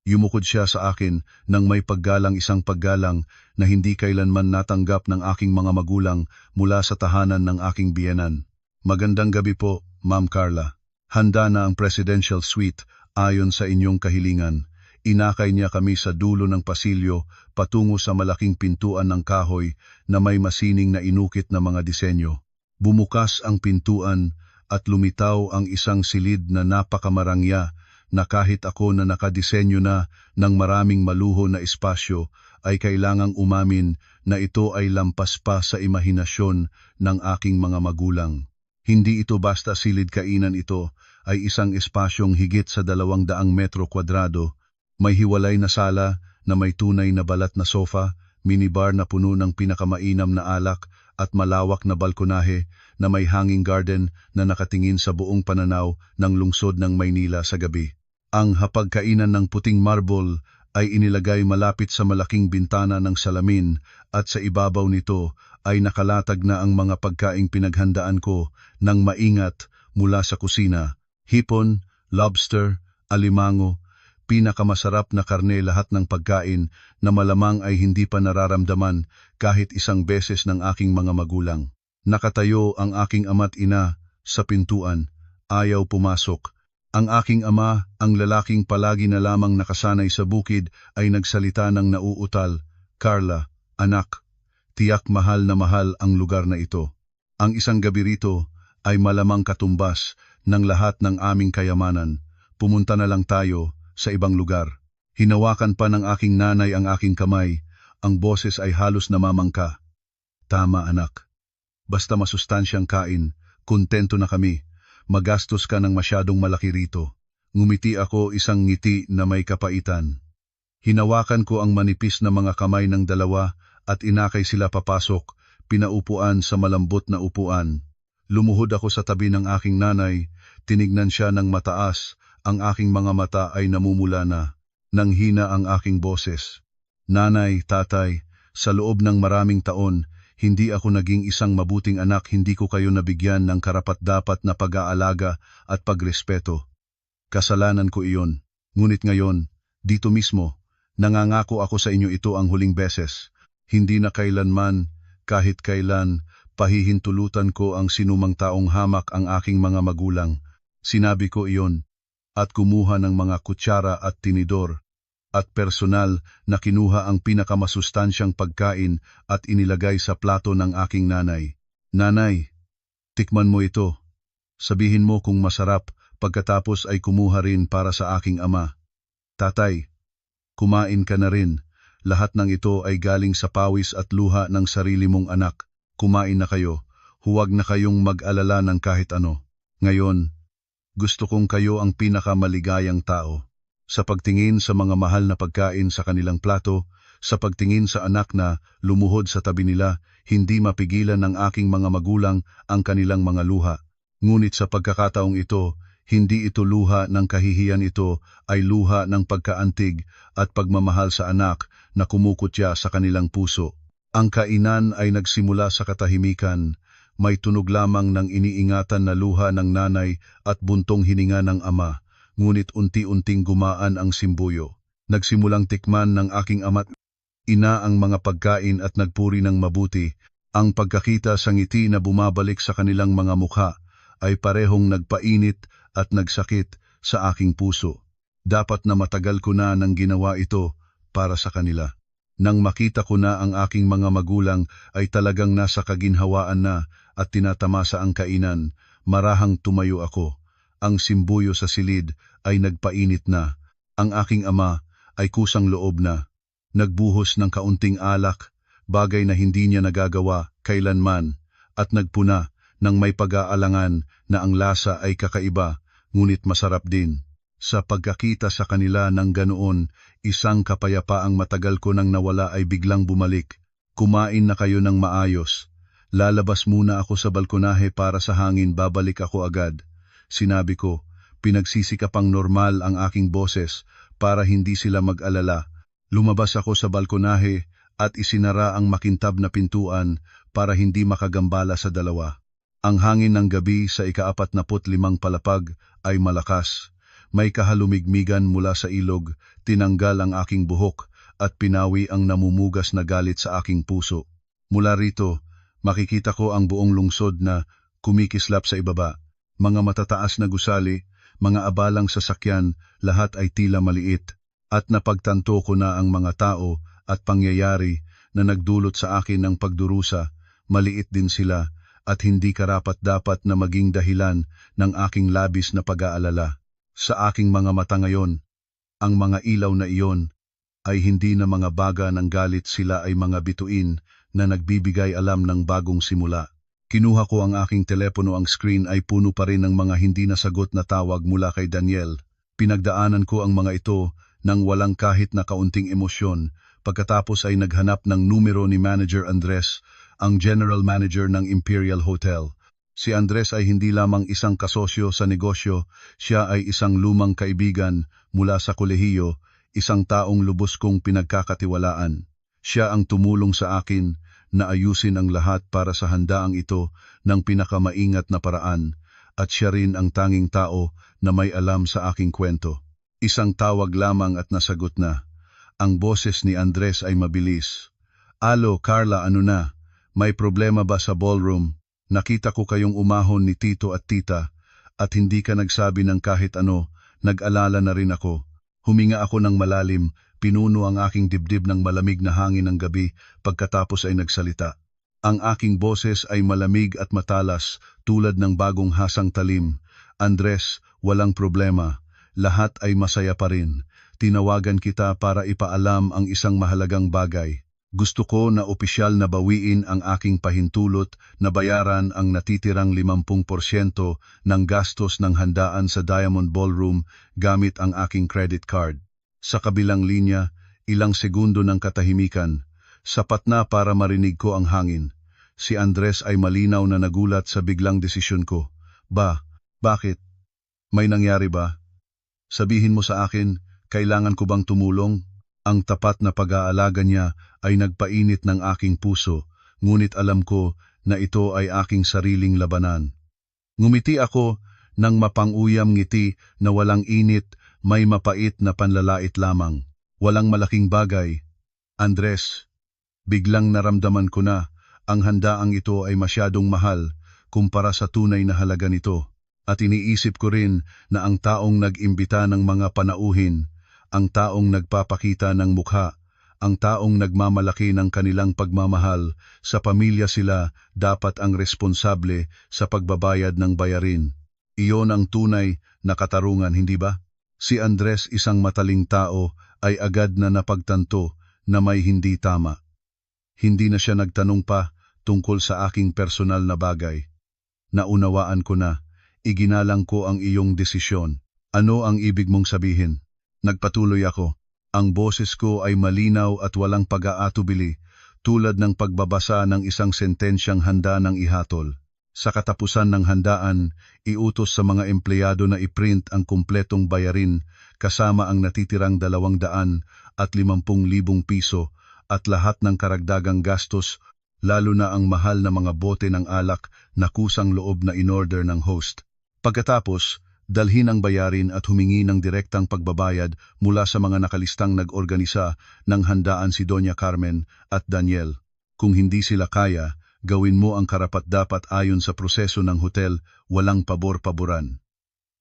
Yumukod siya sa akin nang may paggalang, isang paggalang na hindi kailanman natanggap ng aking mga magulang mula sa tahanan ng aking biyenan. "Magandang gabi po, Ma'am Carla. Handa na ang presidential suite ayon sa inyong kahilingan. Inakay niya kami sa dulo ng pasilyo patungo sa malaking pintuan ng kahoy na may masining na inukit na mga disenyo. Bumukas ang pintuan at lumitaw ang isang silid na napakamarangya na kahit ako na nakadisenyo na ng maraming maluho na espasyo ay kailangang umamin na ito ay lampas pa sa imahinasyon ng aking mga magulang. Hindi ito basta silid kainan, ito ay isang espasyong higit sa 200 metro kwadrado. May hiwalay na sala na may tunay na balat na sofa, minibar na puno ng pinakamainam na alak at malawak na balkonahe na may hanging garden na nakatingin sa buong pananaw ng lungsod ng Maynila sa gabi. Ang hapagkainan ng puting marble ay inilagay malapit sa malaking bintana ng salamin at sa ibabaw nito ay nakalatag na ang mga pagkaing pinaghandaan ko ng maingat mula sa kusina. Hipon, lobster, alimango, pinakamasarap na karne, lahat ng pagkain na malamang ay hindi pa nararamdaman kahit isang beses ng aking mga magulang. Nakatayo ang aking ama't ina sa pintuan, ayaw pumasok. Ang aking ama, ang lalaking palagi na lamang nakasanay sa bukid, ay nagsalita ng nauutal, "Carla, anak, tiyak mahal na mahal ang lugar na ito. Ang isang gabi rito ay malamang katumbas ng lahat ng aming kayamanan. Pumunta na lang tayo sa ibang lugar." Hinawakan pa ng aking nanay ang aking kamay, ang boses ay halos namamangka. "Tama anak, basta masustansyang kain, kontento na kami. Magastos ka ng masyadong malaki rito." Ngumiti ako, isang ngiti na may kapaitan. Hinawakan ko ang manipis na mga kamay ng dalawa at inakay sila papasok, pinaupuan sa malambot na upuan. Lumuhod ako sa tabi ng aking nanay, tinignan siya ng mataas, ang aking mga mata ay namumula na. Nanghina ang aking boses. "Nanay, tatay, sa loob ng maraming taon, hindi ako naging isang mabuting anak, hindi ko kayo nabigyan ng karapat-dapat na pag-aalaga at pagrespeto. Kasalanan ko iyon. Ngunit ngayon, dito mismo, nangangako ako sa inyo ito ang huling beses. Hindi na kailanman, kahit kailan, pahihintulutan ko ang sinumang taong hamak ang aking mga magulang." Sinabi ko iyon, at kumuha ng mga kutsara at tinidor, at personal na kinuha ang pinakamasustansyang pagkain at inilagay sa plato ng aking nanay. "Nanay, tikman mo ito. Sabihin mo kung masarap." Pagkatapos ay kumuha rin para sa aking ama. "Tatay, kumain ka na rin. Lahat ng ito ay galing sa pawis at luha ng sarili mong anak. Kumain na kayo. Huwag na kayong mag-alala ng kahit ano. Ngayon, gusto kong kayo ang pinakamaligayang tao." Sa pagtingin sa mga mahal na pagkain sa kanilang plato, sa pagtingin sa anak na lumuhod sa tabi nila, hindi mapigilan ng aking mga magulang ang kanilang mga luha. Ngunit sa pagkakataong ito, hindi ito luha ng kahihiyan, ito ay luha ng pagkaantig at pagmamahal sa anak na kumukutya sa kanilang puso. Ang kainan ay nagsimula sa katahimikan. May tunog lamang ng iniingatan na luha ng nanay at buntong hininga ng ama, ngunit unti-unting gumaan ang simbuyo. Nagsimulang tikman ng aking ama't ina ang mga pagkain at nagpuri ng mabuti. Ang pagkakita sa ngiti na bumabalik sa kanilang mga mukha ay parehong nagpainit at nagsakit sa aking puso. Dapat na matagal ko na nang ginawa ito para sa kanila. Nang makita ko na ang aking mga magulang ay talagang nasa kaginhawaan na at tinatamasa ang kainan, marahang tumayo ako. Ang simbuyo sa silid ay nagpainit na. Ang aking ama ay kusang loob na. Nagbuhos ng kaunting alak, bagay na hindi niya nagagawa kailanman, at nagpuna ng may pag-aalangan na ang lasa ay kakaiba, ngunit masarap din. Sa pagkakita sa kanila ng ganoon, isang kapayapaang matagal ko nang nawala ay biglang bumalik. "Kumain na kayo ng maayos. Lalabas muna ako sa balkonahe para sa hangin, babalik ako agad." Sinabi ko, pinagsisikapang normal ang aking boses para hindi sila mag-alala. Lumabas ako sa balkonahe at isinara ang makintab na pintuan para hindi makagambala sa dalawa. Ang hangin ng gabi sa ika-45 palapag ay malakas. May kahalumigmigan mula sa ilog, tinanggal ang aking buhok at pinawi ang namumugas na galit sa aking puso. Mula rito, makikita ko ang buong lungsod na kumikislap sa ibaba. Mga matataas na gusali, mga abalang sasakyan, lahat ay tila maliit. At napagtanto ko na ang mga tao at pangyayari na nagdulot sa akin ng pagdurusa, maliit din sila at hindi karapat-dapat na maging dahilan ng aking labis na pag-aalala. Sa aking mga mata ngayon, ang mga ilaw na iyon ay hindi na mga baga ng galit, sila ay mga bituin na nagbibigay alam ng bagong simula. Kinuha ko ang aking telepono, ang screen ay puno pa rin ng mga hindi nasagot na tawag mula kay Daniel. Pinagdaanan ko ang mga ito nang walang kahit na kaunting emosyon. Pagkatapos ay naghanap ng numero ni Manager Andres, ang General Manager ng Imperial Hotel. Si Andres ay hindi lamang isang kasosyo sa negosyo, siya ay isang lumang kaibigan mula sa kolehiyo, isang taong lubos kong pinagkakatiwalaan. Siya ang tumulong sa akin na ayusin ang lahat para sa handaang ito ng pinakamaingat na paraan, at siya rin ang tanging tao na may alam sa aking kwento. Isang tawag lamang at nasagot na. Ang boses ni Andres ay mabilis. Alo, Carla, ano na? May problema ba sa ballroom? Nakita ko kayong umahon ni Tito at Tita at hindi ka nagsabi ng kahit ano. Nag-alala na rin ako. Huminga ako ng malalim, pinuno ang aking dibdib ng malamig na hangin ng gabi pagkatapos ay nagsalita. Ang aking boses ay malamig at matalas tulad ng bagong hasang talim. Andres, walang problema. Lahat ay masaya pa rin. Tinawagan kita para ipaalam ang isang mahalagang bagay. Gusto ko na opisyal na bawiin ang aking pahintulot na bayaran ang natitirang 50% ng gastos ng handaan sa Diamond Ballroom gamit ang aking credit card. Sa kabilang linya, ilang segundo ng katahimikan. Sapat na para marinig ko ang hangin. Si Andres ay malinaw na nagulat sa biglang desisyon ko. Bakit? May nangyari ba? Sabihin mo sa akin, kailangan ko bang tumulong? Ang tapat na pag-aalaga niya ay nagpainit ng aking puso, ngunit alam ko na ito ay aking sariling labanan. Ngumiti ako ng mapang-uyam ngiti na walang init, may mapait na panlalait lamang. Walang malaking bagay. Andres, biglang naramdaman ko na ang handaang ito ay masyadong mahal kumpara sa tunay na halaga nito. At iniisip ko rin na ang taong nag-imbita ng mga panauhin, ang taong nagpapakita ng mukha, ang taong nagmamalaki ng kanilang pagmamahal sa pamilya, sila dapat ang responsable sa pagbabayad ng bayarin. Iyon ang tunay na katarungan, hindi ba? Si Andres, isang mataling tao, ay agad na napagtanto na may hindi tama. Hindi na siya nagtanong pa tungkol sa aking personal na bagay. Naunawaan ko na. Iginalang ko ang iyong desisyon. Ano ang ibig mong sabihin? Nagpatuloy ako. Ang boses ko ay malinaw at walang pag-aatubili, tulad ng pagbabasa ng isang sentensyang handa ng ihatol. Sa katapusan ng handaan, iutos sa mga empleyado na iprint ang kumpletong bayarin kasama ang natitirang 250,000 piso at lahat ng karagdagang gastos, lalo na ang mahal na mga bote ng alak na kusang loob na in-order ng host. Pagkatapos, dalhin ang bayarin at humingi ng direktang pagbabayad mula sa mga nakalistang nag-organisa ng handaan, si Doña Carmen at Daniel. Kung hindi sila kaya, gawin mo ang karapat-dapat ayon sa proseso ng hotel, walang pabor-paboran.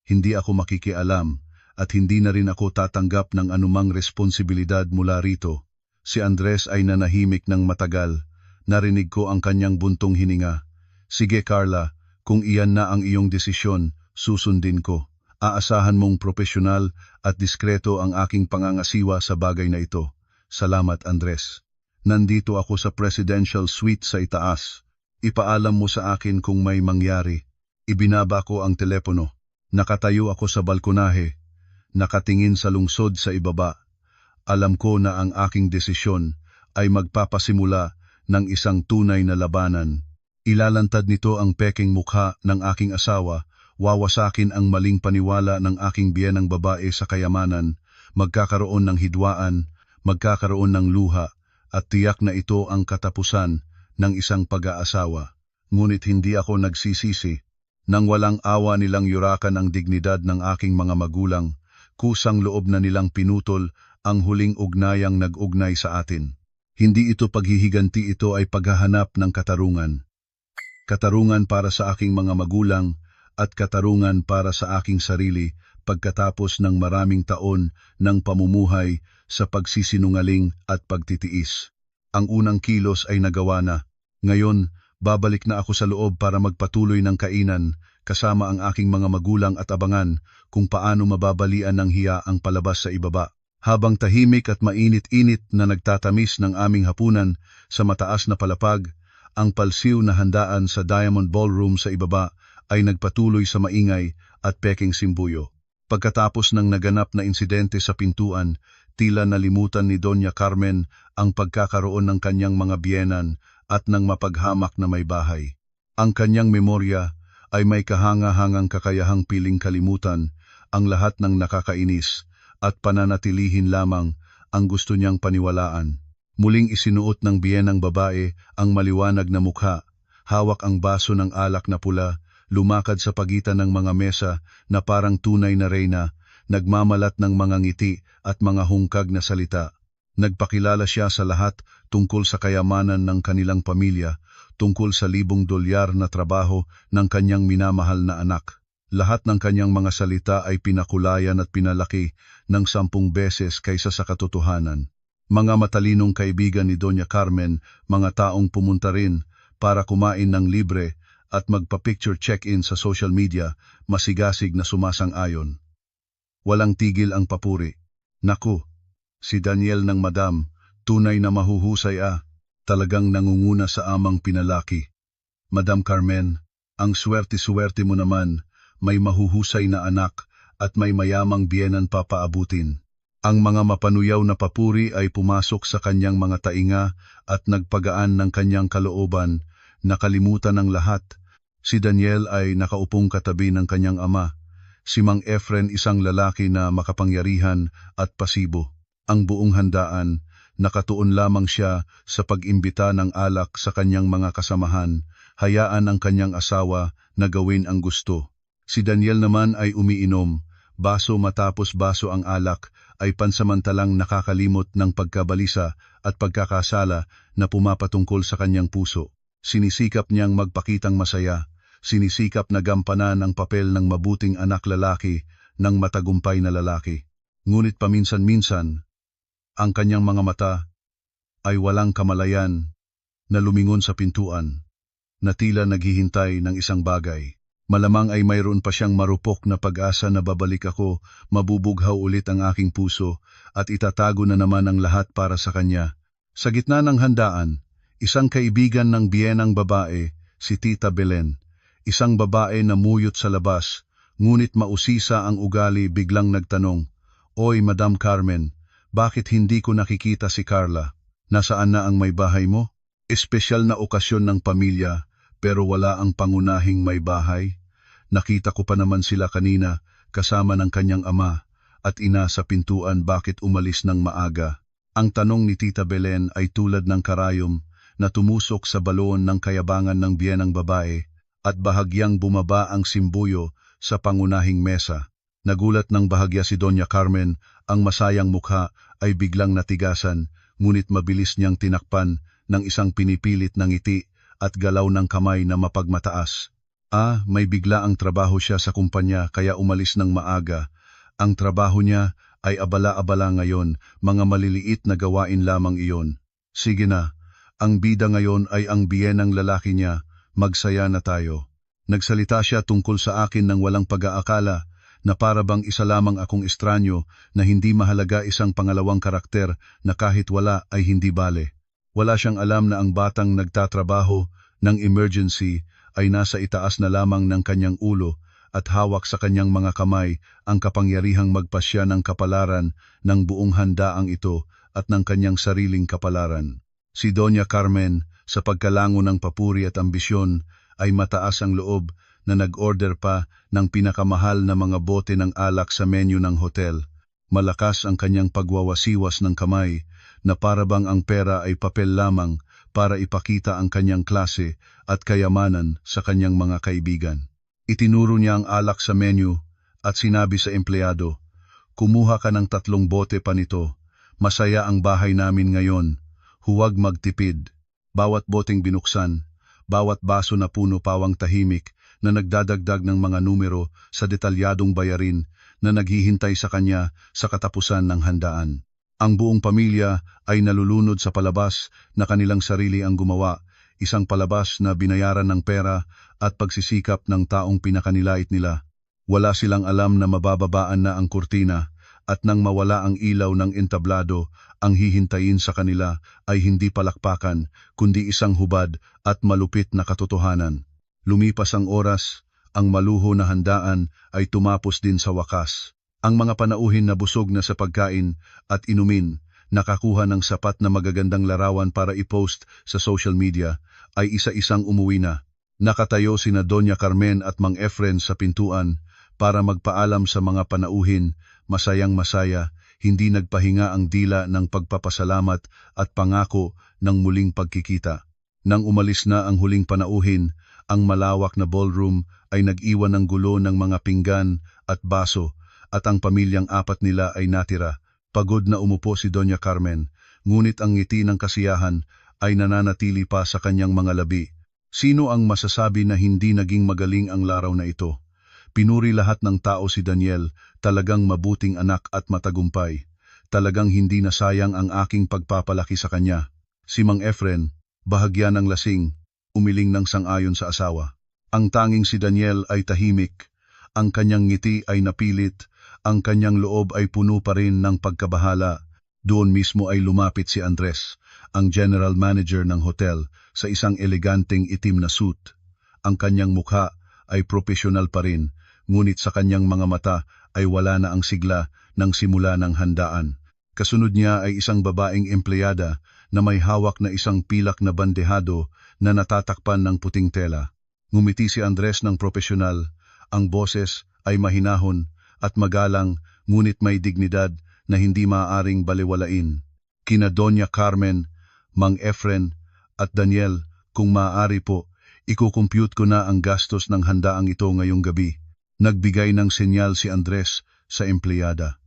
Hindi ako makikialam at hindi na rin ako tatanggap ng anumang responsibilidad mula rito. Si Andres ay nanahimik ng matagal. Narinig ko ang kanyang buntong hininga. Sige Carla, kung iyan na ang iyong desisyon, susundin ko. Aasahan mong propesyonal at diskreto ang aking pangangasiwa sa bagay na ito. Salamat Andres. Nandito ako sa presidential suite sa itaas. Ipaalam mo sa akin kung may mangyari. Ibinaba ko ang telepono. Nakatayo ako sa balkonahe. Nakatingin sa lungsod sa ibaba. Alam ko na ang aking desisyon ay magpapasimula ng isang tunay na labanan. Ilalantad nito ang peking mukha ng aking asawa, wawasakin ang maling paniwala ng aking biyenang babae sa kayamanan, magkakaroon ng hidwaan, magkakaroon ng luha, at tiyak na ito ang katapusan ng isang pag-aasawa. Ngunit hindi ako nagsisisi. Nang walang awa nilang yurakan ang dignidad ng aking mga magulang, kusang loob na nilang pinutol ang huling ugnayang nag-ugnay sa atin. Hindi ito paghihiganti, ito ay paghahanap ng katarungan. Katarungan para sa aking mga magulang at katarungan para sa aking sarili pagkatapos ng maraming taon ng pamumuhay sa pagsisinungaling at pagtitiis. Ang unang kilos ay nagawa na. Ngayon, babalik na ako sa loob para magpatuloy ng kainan kasama ang aking mga magulang at abangan kung paano mababalian ng hiya ang palabas sa ibaba. Habang tahimik at mainit-init na nagtatamis ng aming hapunan sa mataas na palapag, ang palsiw na handaan sa Diamond Ballroom sa ibaba ay nagpatuloy sa maingay at peking simbuyo. Pagkatapos ng naganap na insidente sa pintuan, tila nalimutan ni Doña Carmen ang pagkakaroon ng kanyang mga biyenan at ng mapaghamak na may bahay. Ang kanyang memorya ay may kahanga-hangang kakayahang piling kalimutan ang lahat ng nakakainis at pananatilihin lamang ang gusto niyang paniwalaan. Muling isinuot ng biyenang babae ang maliwanag na mukha, hawak ang baso ng alak na pula, lumakad sa pagitan ng mga mesa na parang tunay na reyna, nagmamalat ng mga ngiti at mga hungkag na salita. Nagpakilala siya sa lahat tungkol sa kayamanan ng kanilang pamilya, tungkol sa $1,000 na trabaho ng kanyang minamahal na anak. Lahat ng kanyang mga salita ay pinakulayan at pinalaki ng 10 beses kaysa sa katotohanan. Mga matalinong kaibigan ni Doña Carmen, mga taong pumunta rin para kumain ng libre at magpa-picture check-in sa social media, masigasig na sumasang-ayon. Walang tigil ang papuri. Naku, si Daniel ng madam, tunay na mahuhusay talagang nangunguna sa amang pinalaki. Madam Carmen, ang swerte-swerte mo naman, may mahuhusay na anak at may mayamang biyenan papaabutin. Ang mga mapanuyaw na papuri ay pumasok sa kanyang mga tainga at nagpagaan ng kanyang kalooban, nakalimutan ng lahat. Si Daniel ay nakaupong katabi ng kanyang ama. Si Mang Efren isang lalaki na makapangyarihan at pasibo. Ang buong handaan, nakatuon lamang siya sa pag-imbita ng alak sa kanyang mga kasamahan, hayaan ang kanyang asawa na gawin ang gusto. Si Daniel naman ay umiinom, baso matapos baso ang alak ay pansamantalang nakakalimot ng pagkabalisa at pagkakasala na pumapatungkol sa kanyang puso. Sinisikap niyang magpakitang masaya, sinisikap na gampanan ang papel ng mabuting anak lalaki ng matagumpay na lalaki. Ngunit paminsan-minsan, ang kanyang mga mata ay walang kamalayan na lumingon sa pintuan, na tila naghihintay ng isang bagay. Malamang ay mayroon pa siyang marupok na pag-asa na babalik ako, mabubughaw ulit ang aking puso, at itatago na naman ang lahat para sa kanya. Sa gitna ng handaan, isang kaibigan ng biyenang babae, si Tita Belen, isang babae na muyot sa labas, ngunit mausisa ang ugali, biglang nagtanong, "Oy, Madam Carmen, bakit hindi ko nakikita si Carla? Nasaan na ang may bahay mo? Espesyal na okasyon ng pamilya, pero wala ang pangunahing may bahay. Nakita ko pa naman sila kanina kasama ng kanyang ama at ina sa pintuan, bakit umalis ng maaga?" Ang tanong ni Tita Belen ay tulad ng karayom na tumusok sa balon ng kayabangan ng biyenang babae at bahagyang bumaba ang simbuyo sa pangunahing mesa. Nagulat ng bahagya si Doña Carmen, ang masayang mukha ay biglang natigasan, ngunit mabilis niyang tinakpan ng isang pinipilit na ngiti at galaw ng kamay na mapagmataas. May bigla ang trabaho siya sa kumpanya kaya umalis ng maaga. Ang trabaho niya ay abala-abala ngayon, mga maliliit na gawain lamang iyon. Sige na, ang bida ngayon ay ang biyenang lalaki niya, magsaya na tayo. Nagsalita siya tungkol sa akin ng walang pag-aakala, na para bang isa lamang akong estranyo na hindi mahalaga, isang pangalawang karakter na kahit wala ay hindi bale. Wala siyang alam na ang batang nagtatrabaho ng emergency ay nasa itaas na lamang ng kanyang ulo at hawak sa kanyang mga kamay ang kapangyarihang magpasya ng kapalaran ng buong handaang ito at ng kanyang sariling kapalaran. Si Doña Carmen, sa pagkalango ng papuri at ambisyon, ay mataas ang loob na nag-order pa ng pinakamahal na mga bote ng alak sa menu ng hotel. Malakas ang kanyang pagwawasiwas ng kamay na parabang ang pera ay papel lamang para ipakita ang kanyang klase at kayamanan sa kanyang mga kaibigan. Itinuro niya ang alak sa menu at sinabi sa empleyado, "Kumuha ka ng 3 bote pa nito. Masaya ang bahay namin ngayon. Huwag magtipid." Bawat boteng binuksan, bawat baso na puno pawang tahimik na nagdadagdag ng mga numero sa detalyadong bayarin na naghihintay sa kanya sa katapusan ng handaan. Ang buong pamilya ay nalulunod sa palabas na kanilang sarili ang gumawa, isang palabas na binayaran ng pera at pagsisikap ng taong pinakanilait nila. Wala silang alam na mabababaan na ang kurtina at nang mawala ang ilaw ng entablado, ang hihintayin sa kanila ay hindi palakpakan kundi isang hubad at malupit na katotohanan. Lumipas ang oras, ang maluho na handaan ay tumapos din sa wakas. Ang mga panauhin na busog na sa pagkain at inumin, nakakuha ng sapat na magagandang larawan para i-post sa social media, ay isa-isang umuwi na. Nakatayo sina Doña Carmen at Mang Efren sa pintuan para magpaalam sa mga panauhin, masayang masaya, hindi nagpahinga ang dila ng pagpapasalamat at pangako ng muling pagkikita. Nang umalis na ang huling panauhin, ang malawak na ballroom ay nag-iwan ng gulo ng mga pinggan at baso at ang pamilyang apat nila ay natira. Pagod na umupo si Doña Carmen, ngunit ang ngiti ng kasiyahan ay nananatili pa sa kanyang mga labi. Sino ang masasabi na hindi naging magaling ang laraw na ito? Pinuri lahat ng tao si Daniel, talagang mabuting anak at matagumpay. Talagang hindi nasayang ang aking pagpapalaki sa kanya. Si Mang Efren, bahagya ng lasing, umiling ng sang-ayon sa asawa. Ang tanging si Daniel ay tahimik, ang kanyang ngiti ay napilit, ang kanyang loob ay puno pa rin ng pagkabahala. Doon mismo ay lumapit si Andres, ang general manager ng hotel, sa isang eleganteng itim na suit. Ang kanyang mukha ay profesional pa rin, ngunit sa kanyang mga mata ay wala na ang sigla ng simula ng handaan. Kasunod niya ay isang babaeng empleyada na may hawak na isang pilak na bandehado na natatakpan ng puting tela. Ngumiti si Andres ng profesional, ang boses ay mahinahon at magalang ngunit may dignidad na hindi maaaring baliwalain. Kina Doña Carmen, Mang Efren at Daniel, kung maaari po, ikukompute ko na ang gastos ng handaang ito ngayong gabi. Nagbigay ng senyal si Andres sa empleyada.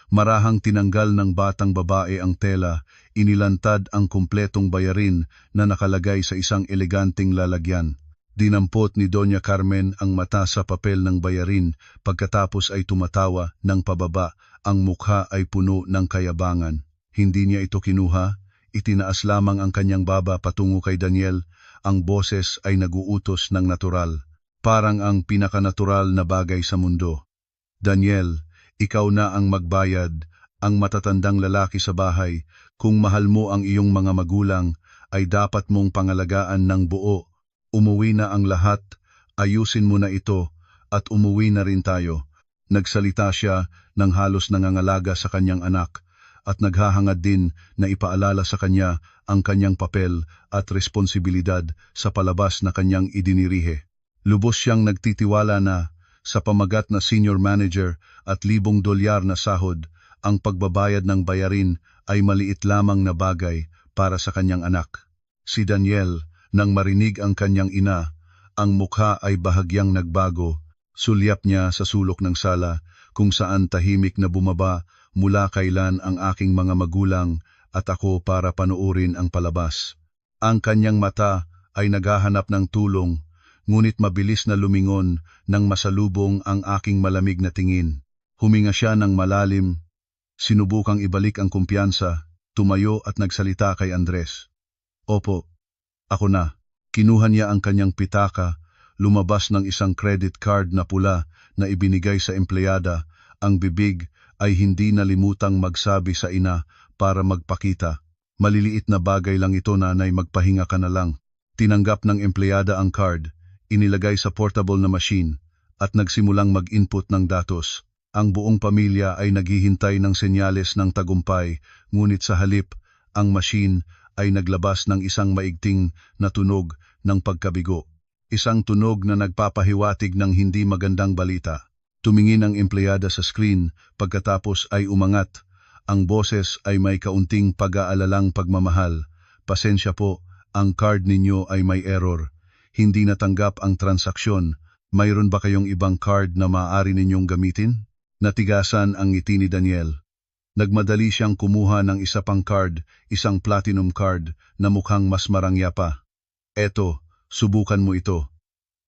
Marahang tinanggal ng batang babae ang tela, inilantad ang kumpletong bayarin na nakalagay sa isang eleganteng lalagyan. Dinampot ni Doña Carmen ang mata sa papel ng bayarin, pagkatapos ay tumatawa ng pababa, ang mukha ay puno ng kayabangan. Hindi niya ito kinuha, itinaas lamang ang kanyang baba patungo kay Daniel, ang boses ay naguutos ng natural. Parang ang pinakanatural na bagay sa mundo. Daniel, ikaw na ang magbayad, ang matatandang lalaki sa bahay. Kung mahal mo ang iyong mga magulang, ay dapat mong pangalagaan ng buo. Umuwi na ang lahat, ayusin mo na ito, at umuwi na rin tayo. Nagsalita siya ng halos nangangalaga sa kanyang anak, at naghahangad din na ipaalala sa kanya ang kanyang papel at responsibilidad sa palabas na kanyang idinirihe. Lubos siyang nagtitiwala na, sa pamagat na senior manager at $1,000 na sahod, ang pagbabayad ng bayarin ay maliit lamang na bagay para sa kanyang anak. Si Daniel, nang marinig ang kanyang ina, ang mukha ay bahagyang nagbago. Sulyap niya sa sulok ng sala, kung saan tahimik na bumaba mula kailan ang aking mga magulang at ako para panuorin ang palabas. Ang kanyang mata ay naghahanap ng tulong, ngunit mabilis na lumingon nang masalubong ang aking malamig na tingin. Huminga siya ng malalim, sinubukang ibalik ang kumpiyansa, tumayo at nagsalita kay Andres. Opo, ako na. Kinuha niya ang kanyang pitaka, lumabas ng isang credit card na pula na ibinigay sa empleyada, ang bibig ay hindi nalimutang magsabi sa ina para magpakita. Maliliit na bagay lang ito, nanay, magpahinga ka na lang. Tinanggap ng empleyada ang card, inilagay sa portable na machine, at nagsimulang mag-input ng datos. Ang buong pamilya ay naghihintay ng senyales ng tagumpay, ngunit sa halip, ang machine ay naglabas ng isang maigting na tunog ng pagkabigo. Isang tunog na nagpapahiwatig ng hindi magandang balita. Tumingin ang empleyada sa screen, pagkatapos ay umangat. Ang boses ay may kaunting pag-aalalang pagmamahal. Pasensya po, ang card ninyo ay may error. Hindi natanggap ang transaksyon. Mayroon ba kayong ibang card na maaari ninyong gamitin? Natigasan ang ngiti ni Daniel. Nagmadali siyang kumuha ng isa pang card, isang platinum card na mukhang mas marangya pa. Eto, subukan mo ito.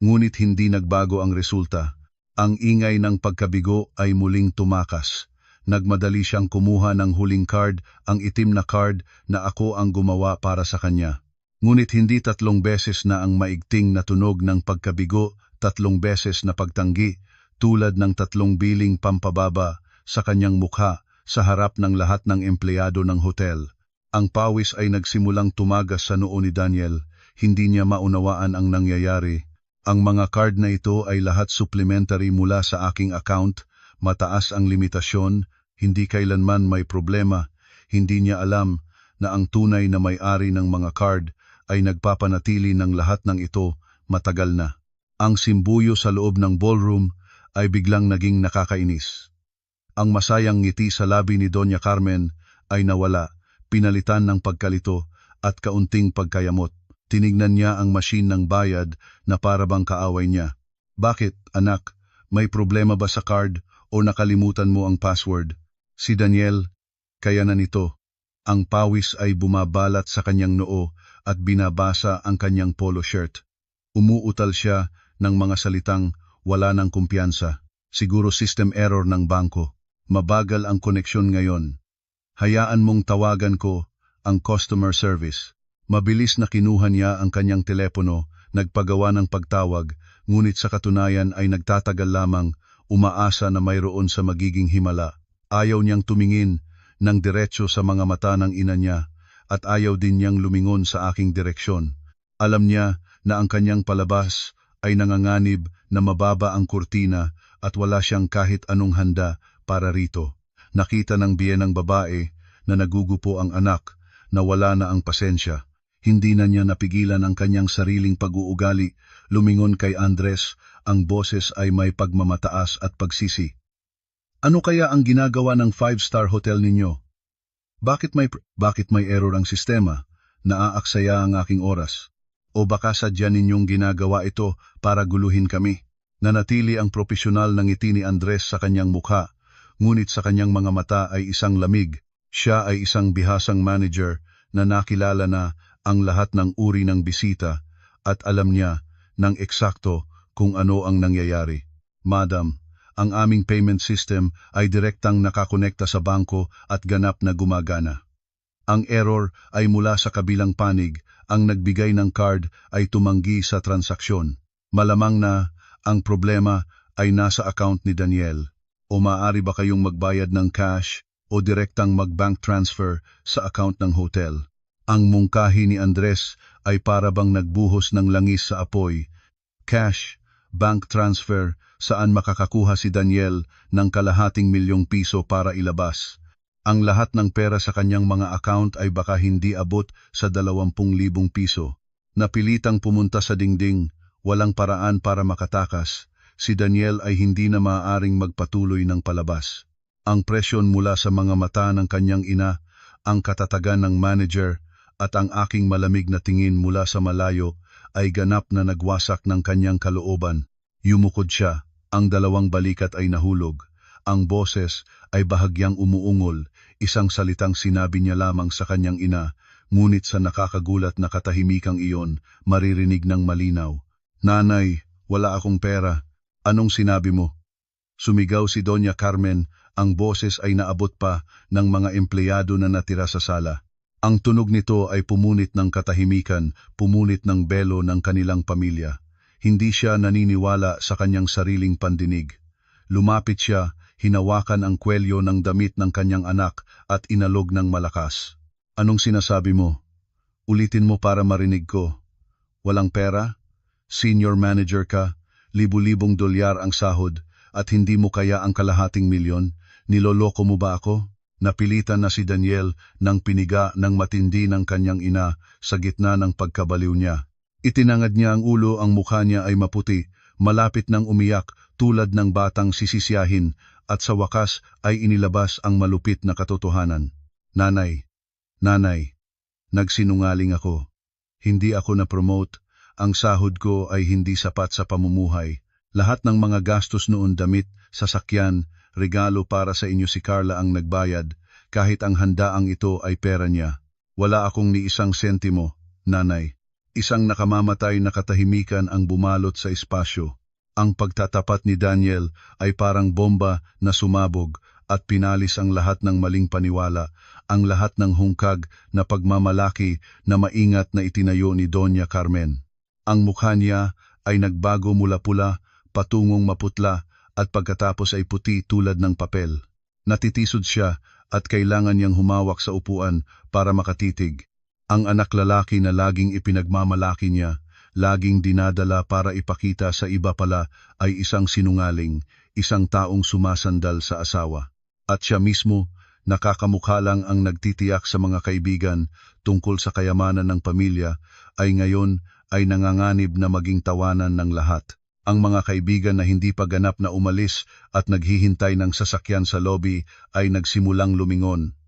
Ngunit hindi nagbago ang resulta. Ang ingay ng pagkabigo ay muling tumakas. Nagmadali siyang kumuha ng huling card, ang itim na card na ako ang gumawa para sa kanya. Ngunit hindi 3 beses na ang maigting na tunog ng pagkabigo, 3 beses na pagtanggi, tulad ng 3 biling pampababa sa kanyang mukha sa harap ng lahat ng empleyado ng hotel. Ang pawis ay nagsimulang tumagas sa noo ni Daniel, hindi niya maunawaan ang nangyayari. Ang mga card na ito ay lahat supplementary mula sa aking account, mataas ang limitasyon, hindi kailanman may problema, hindi niya alam na ang tunay na may-ari ng mga card ay nagpapanatili ng lahat ng ito matagal na. Ang simbuyo sa loob ng ballroom ay biglang naging nakakainis. Ang masayang ngiti sa labi ni Doña Carmen ay nawala, pinalitan ng pagkalito at kaunting pagkayamot. Tinignan niya ang machine ng bayad na para bang kaaway niya. Bakit, anak? May problema ba sa card o nakalimutan mo ang password? Si Daniel, kaya na nito. Ang pawis ay bumabalat sa kanyang noo at binabasa ang kanyang polo shirt. Umuutal siya ng mga salitang wala ng kumpiyansa. Siguro system error ng bangko. Mabagal ang koneksyon ngayon. Hayaan mong tawagan ko ang customer service. Mabilis na kinuha niya ang kanyang telepono, nagpagawa ng pagtawag, ngunit sa katunayan ay nagtatagal lamang, umaasa na mayroon sa magiging himala. Ayaw niyang tumingin ng diretso sa mga mata ng ina niya at ayaw din niyang lumingon sa aking direksyon. Alam niya na ang kanyang palabas ay nanganganib na mababa ang kurtina at wala siyang kahit anong handa para rito. Nakita ng biyenang babae na nagugupo ang anak na wala na ang pasensya. Hindi na niya napigilan ang kanyang sariling pag-uugali, lumingon kay Andres, ang boses ay may pagmamataas at pagsisi. Ano kaya ang ginagawa ng 5-star hotel ninyo? Bakit may error ang sistema? Naaaksaya ang aking oras. O baka sadya ninyong ginagawa ito para guluhin kami? Nanatili ang propesyonal na ngiti ni Andres sa kanyang mukha, ngunit sa kanyang mga mata ay isang lamig. Siya ay isang bihasang manager na nakilala na ang lahat ng uri ng bisita at alam niya ng eksakto kung ano ang nangyayari. Madam, ang aming payment system ay direktang nakakonekta sa bangko at ganap na gumagana. Ang error ay mula sa kabilang panig, ang nagbigay ng card ay tumanggi sa transaksyon. Malamang na ang problema ay nasa account ni Daniel. O maaari ba kayong magbayad ng cash o direktang mag-bank transfer sa account ng hotel? Ang mungkahi ni Andres ay para bang nagbuhos ng langis sa apoy. Cash, bank transfer, saan makakakuha si Daniel ng ₱250,000 para ilabas. Ang lahat ng pera sa kanyang mga account ay baka hindi abot sa ₱20,000. Napilitang pumunta sa dingding, walang paraan para makatakas. Si Daniel ay hindi na maaaring magpatuloy ng palabas. Ang presyon mula sa mga mata ng kanyang ina, ang katatagan ng manager, at ang aking malamig na tingin mula sa malayo ay ganap na nagwasak ng kanyang kalooban. Yumukod siya, ang 2 balikat ay nahulog. Ang boses ay bahagyang umuungol, isang salitang sinabi niya lamang sa kanyang ina, ngunit sa nakakagulat na katahimikang iyon, maririnig ng malinaw. Nanay, wala akong pera. Anong sinabi mo? Sumigaw si Doña Carmen, ang boses ay naabot pa ng mga empleyado na natira sa sala. Ang tunog nito ay pumunit ng katahimikan, pumunit ng belo ng kanilang pamilya. Hindi siya naniniwala sa kanyang sariling pandinig. Lumapit siya, hinawakan ang kwelyo ng damit ng kanyang anak at inalog ng malakas. Anong sinasabi mo? Ulitin mo para marinig ko. Walang pera? Senior manager ka, libu-libong dolyar ang sahod, at hindi mo kaya ang $250,000? Niloloko mo ba ako? Napilitan na si Daniel ng piniga ng matindi ng kanyang ina sa gitna ng pagkabaliw niya. Itinangad niya ang ulo, ang mukha niya ay maputi, malapit nang umiyak tulad ng batang sisisyahin, at sa wakas ay inilabas ang malupit na katotohanan. Nanay, nagsinungaling ako. Hindi ako na-promote, ang sahod ko ay hindi sapat sa pamumuhay. Lahat ng mga gastos noon, damit, sasakyan, regalo para sa inyo, si Carla ang nagbayad, kahit ang handaang ito ay pera niya. Wala akong ni isang sentimo, nanay. Isang nakamamatay na katahimikan ang bumalot sa espasyo. Ang pagtatapat ni Daniel ay parang bomba na sumabog at pinalis ang lahat ng maling paniwala, ang lahat ng hungkag na pagmamalaki na maingat na itinayo ni Doña Carmen. Ang mukha niya ay nagbago mula pula, patungong maputla, at pagkatapos ay puti tulad ng papel. Natitisod siya at kailangan niyang humawak sa upuan para makatitig. Ang anak lalaki na laging ipinagmamalaki niya, laging dinadala para ipakita sa iba pala ay isang sinungaling, isang taong sumasandal sa asawa. At siya mismo, nakakamukha lang ang nagtitiyak sa mga kaibigan tungkol sa kayamanan ng pamilya, ay ngayon ay nanganganib na maging tawanan ng lahat. Ang mga kaibigan na hindi pa ganap na umalis at naghihintay ng sasakyan sa lobby ay nagsimulang lumingon.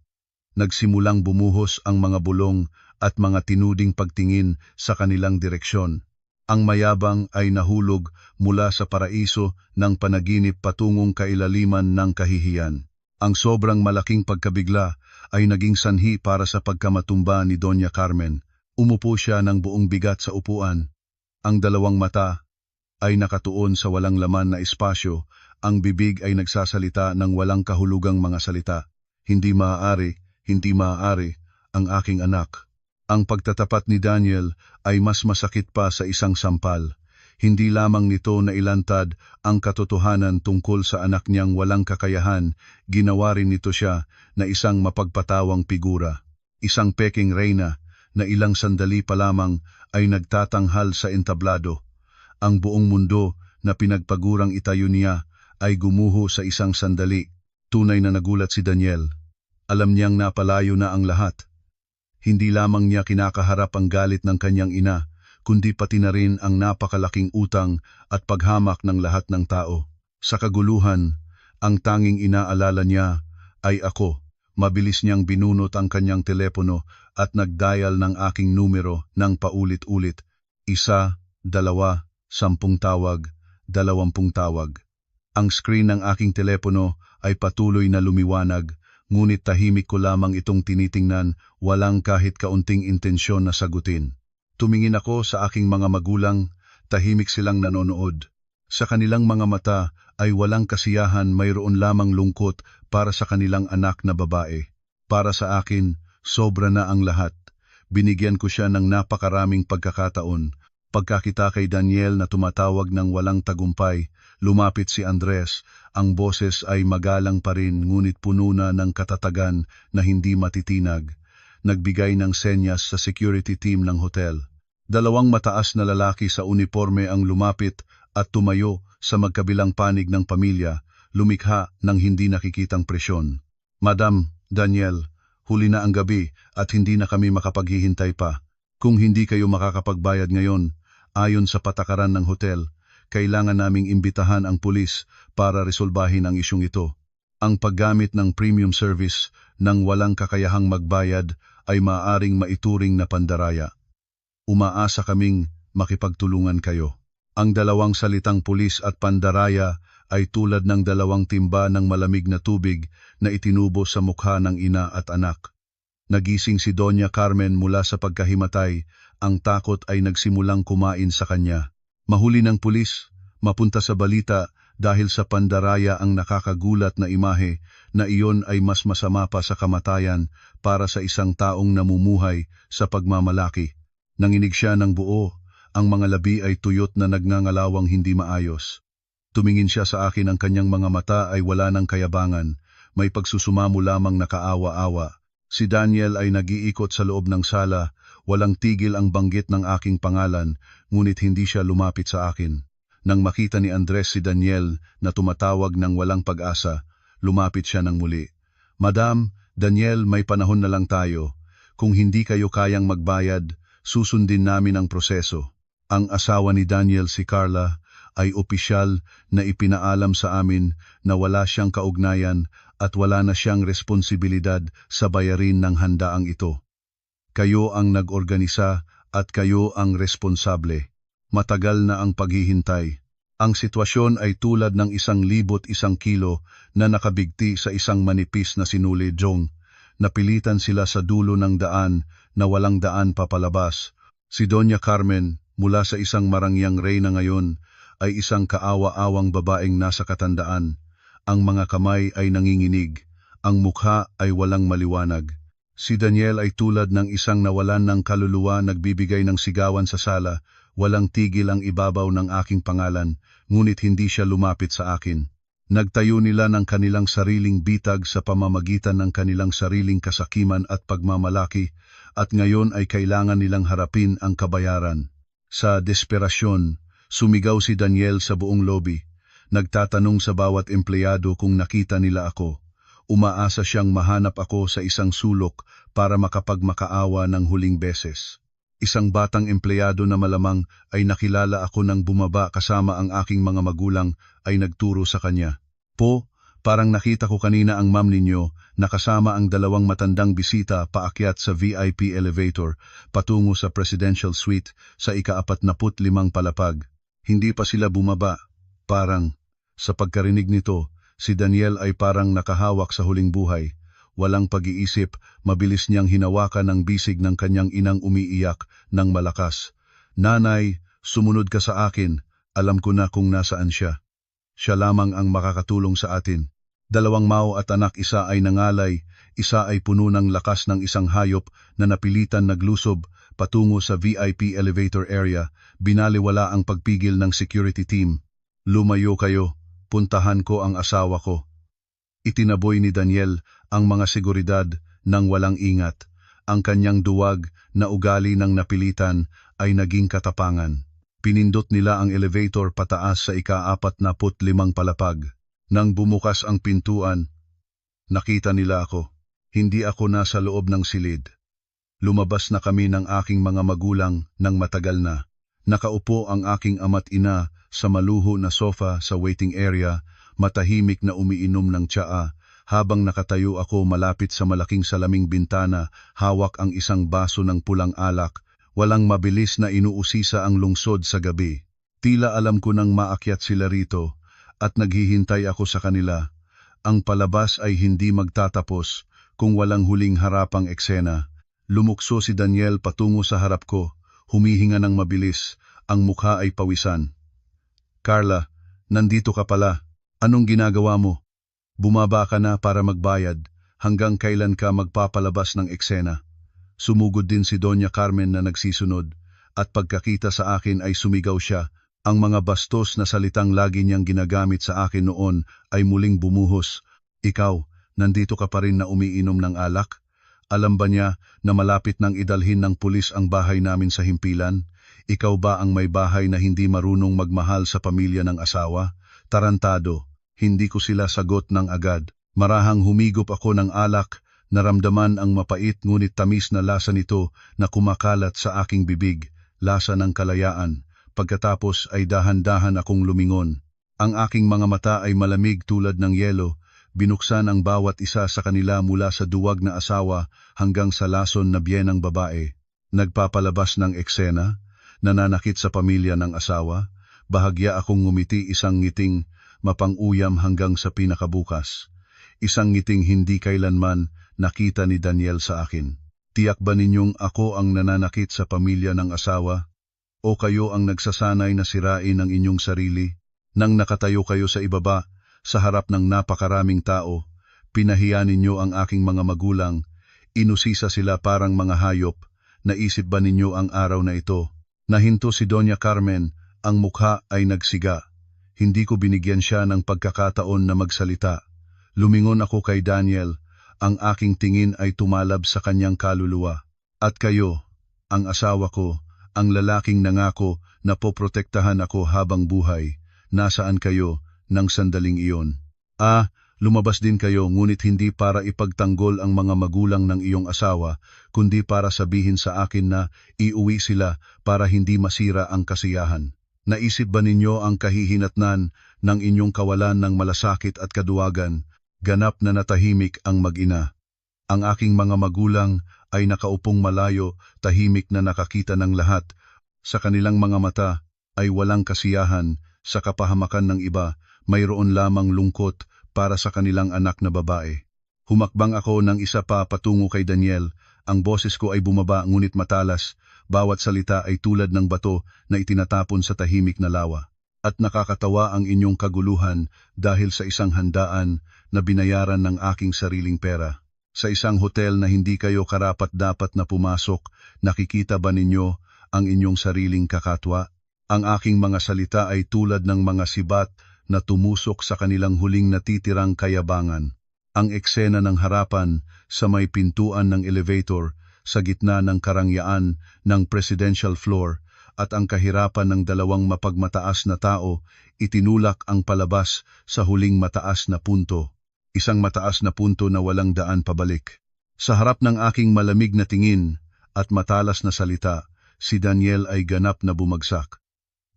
Nagsimulang bumuhos ang mga bulong at mga tinuding pagtingin sa kanilang direksyon. Ang mayabang ay nahulog mula sa paraiso ng panaginip patungong kailaliman ng kahihiyan. Ang sobrang malaking pagkabigla ay naging sanhi para sa pagkamatumba ni Doña Carmen. Umupo siya ng buong bigat sa upuan. Ang dalawang mata ay nakatuon sa walang laman na espasyo, ang bibig ay nagsasalita ng walang kahulugang mga salita. Hindi maaari, ang aking anak. Ang pagtatapat ni Daniel ay mas masakit pa sa isang sampal. Hindi lamang nito nailantad ang katotohanan tungkol sa anak niyang walang kakayahan, ginawa rin nito siya na isang mapagpatawang figura. Isang peking reyna na ilang sandali pa lamang ay nagtatanghal sa entablado. Ang buong mundo na pinagpagurang itayo niya ay gumuho sa isang sandali. Tunay na nagulat si Daniel. Alam niyang napalayo na ang lahat. Hindi lamang niya kinakaharap ang galit ng kanyang ina, kundi pati na rin ang napakalaking utang at paghamak ng lahat ng tao. Sa kaguluhan, ang tanging inaalala niya ay ako. Mabilis niyang binunot ang kanyang telepono at nagdial ng aking numero ng paulit-ulit. 1, 2, 10 tawag, 20 tawag. Ang screen ng aking telepono ay patuloy na lumiwanag, ngunit tahimik ko lamang itong tinitingnan, walang kahit kaunting intensyon na sagutin. Tumingin ako sa aking mga magulang, tahimik silang nanonood. Sa kanilang mga mata ay walang kasiyahan, mayroon lamang lungkot para sa kanilang anak na babae. Para sa akin, sobra na ang lahat. Binigyan ko siya ng napakaraming pagkakataon. Pagkakita kay Daniel na tumatawag ng walang tagumpay, lumapit si Andres. Ang boses ay magalang pa rin, ngunit puno na ng katatagan na hindi matitinag. Nagbigay ng senyas sa security team ng hotel. 2 mataas na lalaki sa uniforme ang lumapit at tumayo sa magkabilang panig ng pamilya, lumikha ng hindi nakikitang presyon. Madam, Daniel, huli na ang gabi at hindi na kami makapaghihintay pa. Kung hindi kayo makakapagbayad ngayon, ayon sa patakaran ng hotel, kailangan naming imbitahan ang pulis para resolbahin ang isyong ito. Ang paggamit ng premium service ng walang kakayahang magbayad ay maaaring maituring na pandaraya. Umaasa kaming makipagtulungan kayo. Ang 2 salitang pulis at pandaraya ay tulad ng 2 timba ng malamig na tubig na itinubo sa mukha ng ina at anak. Nagising si Doña Carmen mula sa pagkahimatay, ang takot ay nagsimulang kumain sa kanya. Mahuli ng pulis, mapunta sa balita dahil sa pandaraya ang nakakagulat na imahe na iyon ay mas masama pa sa kamatayan para sa isang taong namumuhay sa pagmamalaki. Nanginig siya ng buo, ang mga labi ay tuyot na nagngangalawang hindi maayos. Tumingin siya sa akin, ang kanyang mga mata ay wala ng kayabangan, may pagsusumamo lamang na kaawa-awa. Si Daniel ay nag-iikot sa loob ng sala, walang tigil ang banggit ng aking pangalan, ngunit hindi siya lumapit sa akin. Nang makita ni Andres si Daniel na tumatawag ng walang pag-asa, lumapit siya ng muli. Madam, Daniel, may panahon na lang tayo. Kung hindi kayo kayang magbayad, susundin namin ang proseso. Ang asawa ni Daniel, si Carla, ay opisyal na ipinaalam sa amin na wala siyang kaugnayan at wala na siyang responsibilidad sa bayarin ng handaang ito. Kayo ang nag-organisa at kayo ang responsable. Matagal na ang paghihintay. Ang sitwasyon ay tulad ng 1,001 kilo na nakabigti sa isang manipis na sinuli, Jong. Napilitan sila sa dulo ng daan na walang daan papalabas. Si Doña Carmen, mula sa isang marangyang reyna ngayon, ay isang kaawa-awang babaeng nasa katandaan. Ang mga kamay ay nanginginig, ang mukha ay walang maliwanag. Si Daniel ay tulad ng isang nawalan ng kaluluwa nagbibigay ng sigawan sa sala, walang tigil ang ibabaw ng aking pangalan, ngunit hindi siya lumapit sa akin. Nagtayo nila ng kanilang sariling bitag sa pamamagitan ng kanilang sariling kasakiman at pagmamalaki, at ngayon ay kailangan nilang harapin ang kabayaran. Sa desperasyon, sumigaw si Daniel sa buong lobby. Nagtatanong sa bawat empleyado kung nakita nila ako. Umaasa siyang mahanap ako sa isang sulok para makapagmakaawa ng huling beses. Isang batang empleyado na malamang ay nakilala ako nang bumaba kasama ang aking mga magulang ay nagturo sa kanya. Po, parang nakita ko kanina ang ma'am ninyo na kasama ang dalawang matandang bisita paakyat sa VIP elevator patungo sa Presidential Suite sa ika-45 palapag. Hindi pa sila bumaba. Parang, sa pagkarinig nito, si Daniel ay parang nakahawak sa huling buhay. Walang pag-iisip, mabilis niyang hinawakan ang bisig ng kanyang inang umiiyak ng malakas. Nanay, sumunod ka sa akin, alam ko na kung nasaan siya. Siya lamang ang makakatulong sa atin. Dalawang mao at anak, isa ay nangalay, isa ay puno ng lakas ng isang hayop na napilitan naglusob patungo sa VIP elevator area, binaliwala ang pagpigil ng security team. Lumayo kayo, puntahan ko ang asawa ko. Itinaboy ni Daniel ang mga seguridad ng walang ingat. Ang kanyang duwag na ugali ng napilitan ay naging katapangan. Pinindot nila ang elevator pataas sa ika-45 palapag. Nang bumukas ang pintuan, nakita nila ako. Hindi ako nasa loob ng silid. Lumabas na kami ng aking mga magulang ng matagal na. Nakaupo ang aking ama't ina sa maluho na sofa sa waiting area, matahimik na umiinom ng tsaa, habang nakatayo ako malapit sa malaking salaming bintana, hawak ang isang baso ng pulang alak, walang mabilis na inuusisa ang lungsod sa gabi. Tila alam ko nang maakyat sila rito, at naghihintay ako sa kanila. Ang palabas ay hindi magtatapos kung walang huling harapang eksena. Lumukso si Daniel patungo sa harap ko, humihinga ng mabilis, ang mukha ay pawisan. Carla, nandito ka pala. Anong ginagawa mo? Bumaba ka na para magbayad. Hanggang kailan ka magpapalabas ng eksena? Sumugod din si Doña Carmen na nagsisunod, at pagkakita sa akin ay sumigaw siya. Ang mga bastos na salitang lagi niyang ginagamit sa akin noon ay muling bumuhos. Ikaw, nandito ka pa rin na umiinom ng alak? Alam ba niya na malapit nang idalhin ng pulis ang bahay namin sa himpilan? Ikaw ba ang may bahay na hindi marunong magmahal sa pamilya ng asawa? Tarantado, hindi ko sila sagot ng agad. Marahang humigop ako ng alak, naramdaman ang mapait ngunit tamis na lasa nito na kumakalat sa aking bibig, lasa ng kalayaan. Pagkatapos ay dahan-dahan akong lumingon. Ang aking mga mata ay malamig tulad ng yelo, binuksan ang bawat isa sa kanila mula sa duwag na asawa hanggang sa lason na biyenang babae. Nagpapalabas ng eksena, nananakit sa pamilya ng asawa, bahagya akong ngumiti, isang ngiting mapang-uyam hanggang sa pinakabukas. Isang ngiting hindi kailanman nakita ni Daniel sa akin. Tiyak ba ninyong ako ang nananakit sa pamilya ng asawa? O kayo ang nagsasanay na sirain ang inyong sarili? Nang nakatayo kayo sa ibaba, sa harap ng napakaraming tao, pinahiya ninyo ang aking mga magulang, inusisa sila parang mga hayop. Naisip ba ninyo ang araw na ito? Nahinto si Doña Carmen, ang mukha ay nagsiga. Hindi ko binigyan siya ng pagkakataon na magsalita. Lumingon ako kay Daniel, ang aking tingin ay tumalab sa kanyang kaluluwa. At kayo, ang asawa ko, ang lalaking nangako na poprotektahan ako habang buhay, nasaan kayo ng sandaling iyon? Lumabas din kayo ngunit hindi para ipagtanggol ang mga magulang ng iyong asawa, kundi para sabihin sa akin na iuwi sila para hindi masira ang kasiyahan. Naisip ba ninyo ang kahihinatnan ng inyong kawalan ng malasakit at kaduwagan? Ganap na natahimik ang mag-ina. Ang aking mga magulang ay nakaupong malayo, tahimik na nakakita ng lahat. Sa kanilang mga mata ay walang kasiyahan, sa kapahamakan ng iba, mayroon lamang lungkot para sa kanilang anak na babae. Humakbang ako ng isa pa patungo kay Daniel, ang boses ko ay bumaba ngunit matalas, Bawat salita ay tulad ng bato na itinatapon sa tahimik na lawa. At nakakatawa ang inyong kaguluhan dahil sa isang handaan na binayaran ng aking sariling pera. Sa isang hotel na hindi kayo karapat-dapat na pumasok, nakikita ba ninyo ang inyong sariling kakatwa? Ang aking mga salita ay tulad ng mga sibat na tumusok sa kanilang huling natitirang kayabangan. Ang eksena ng harapan sa may pintuan ng elevator sa gitna ng karangyaan ng presidential floor at ang kahirapan ng dalawang mapagmataas na tao, itinulak ang palabas sa huling mataas na punto. Isang mataas na punto na walang daan pabalik. Sa harap ng aking malamig na tingin at matalas na salita, si Daniel ay ganap na bumagsak.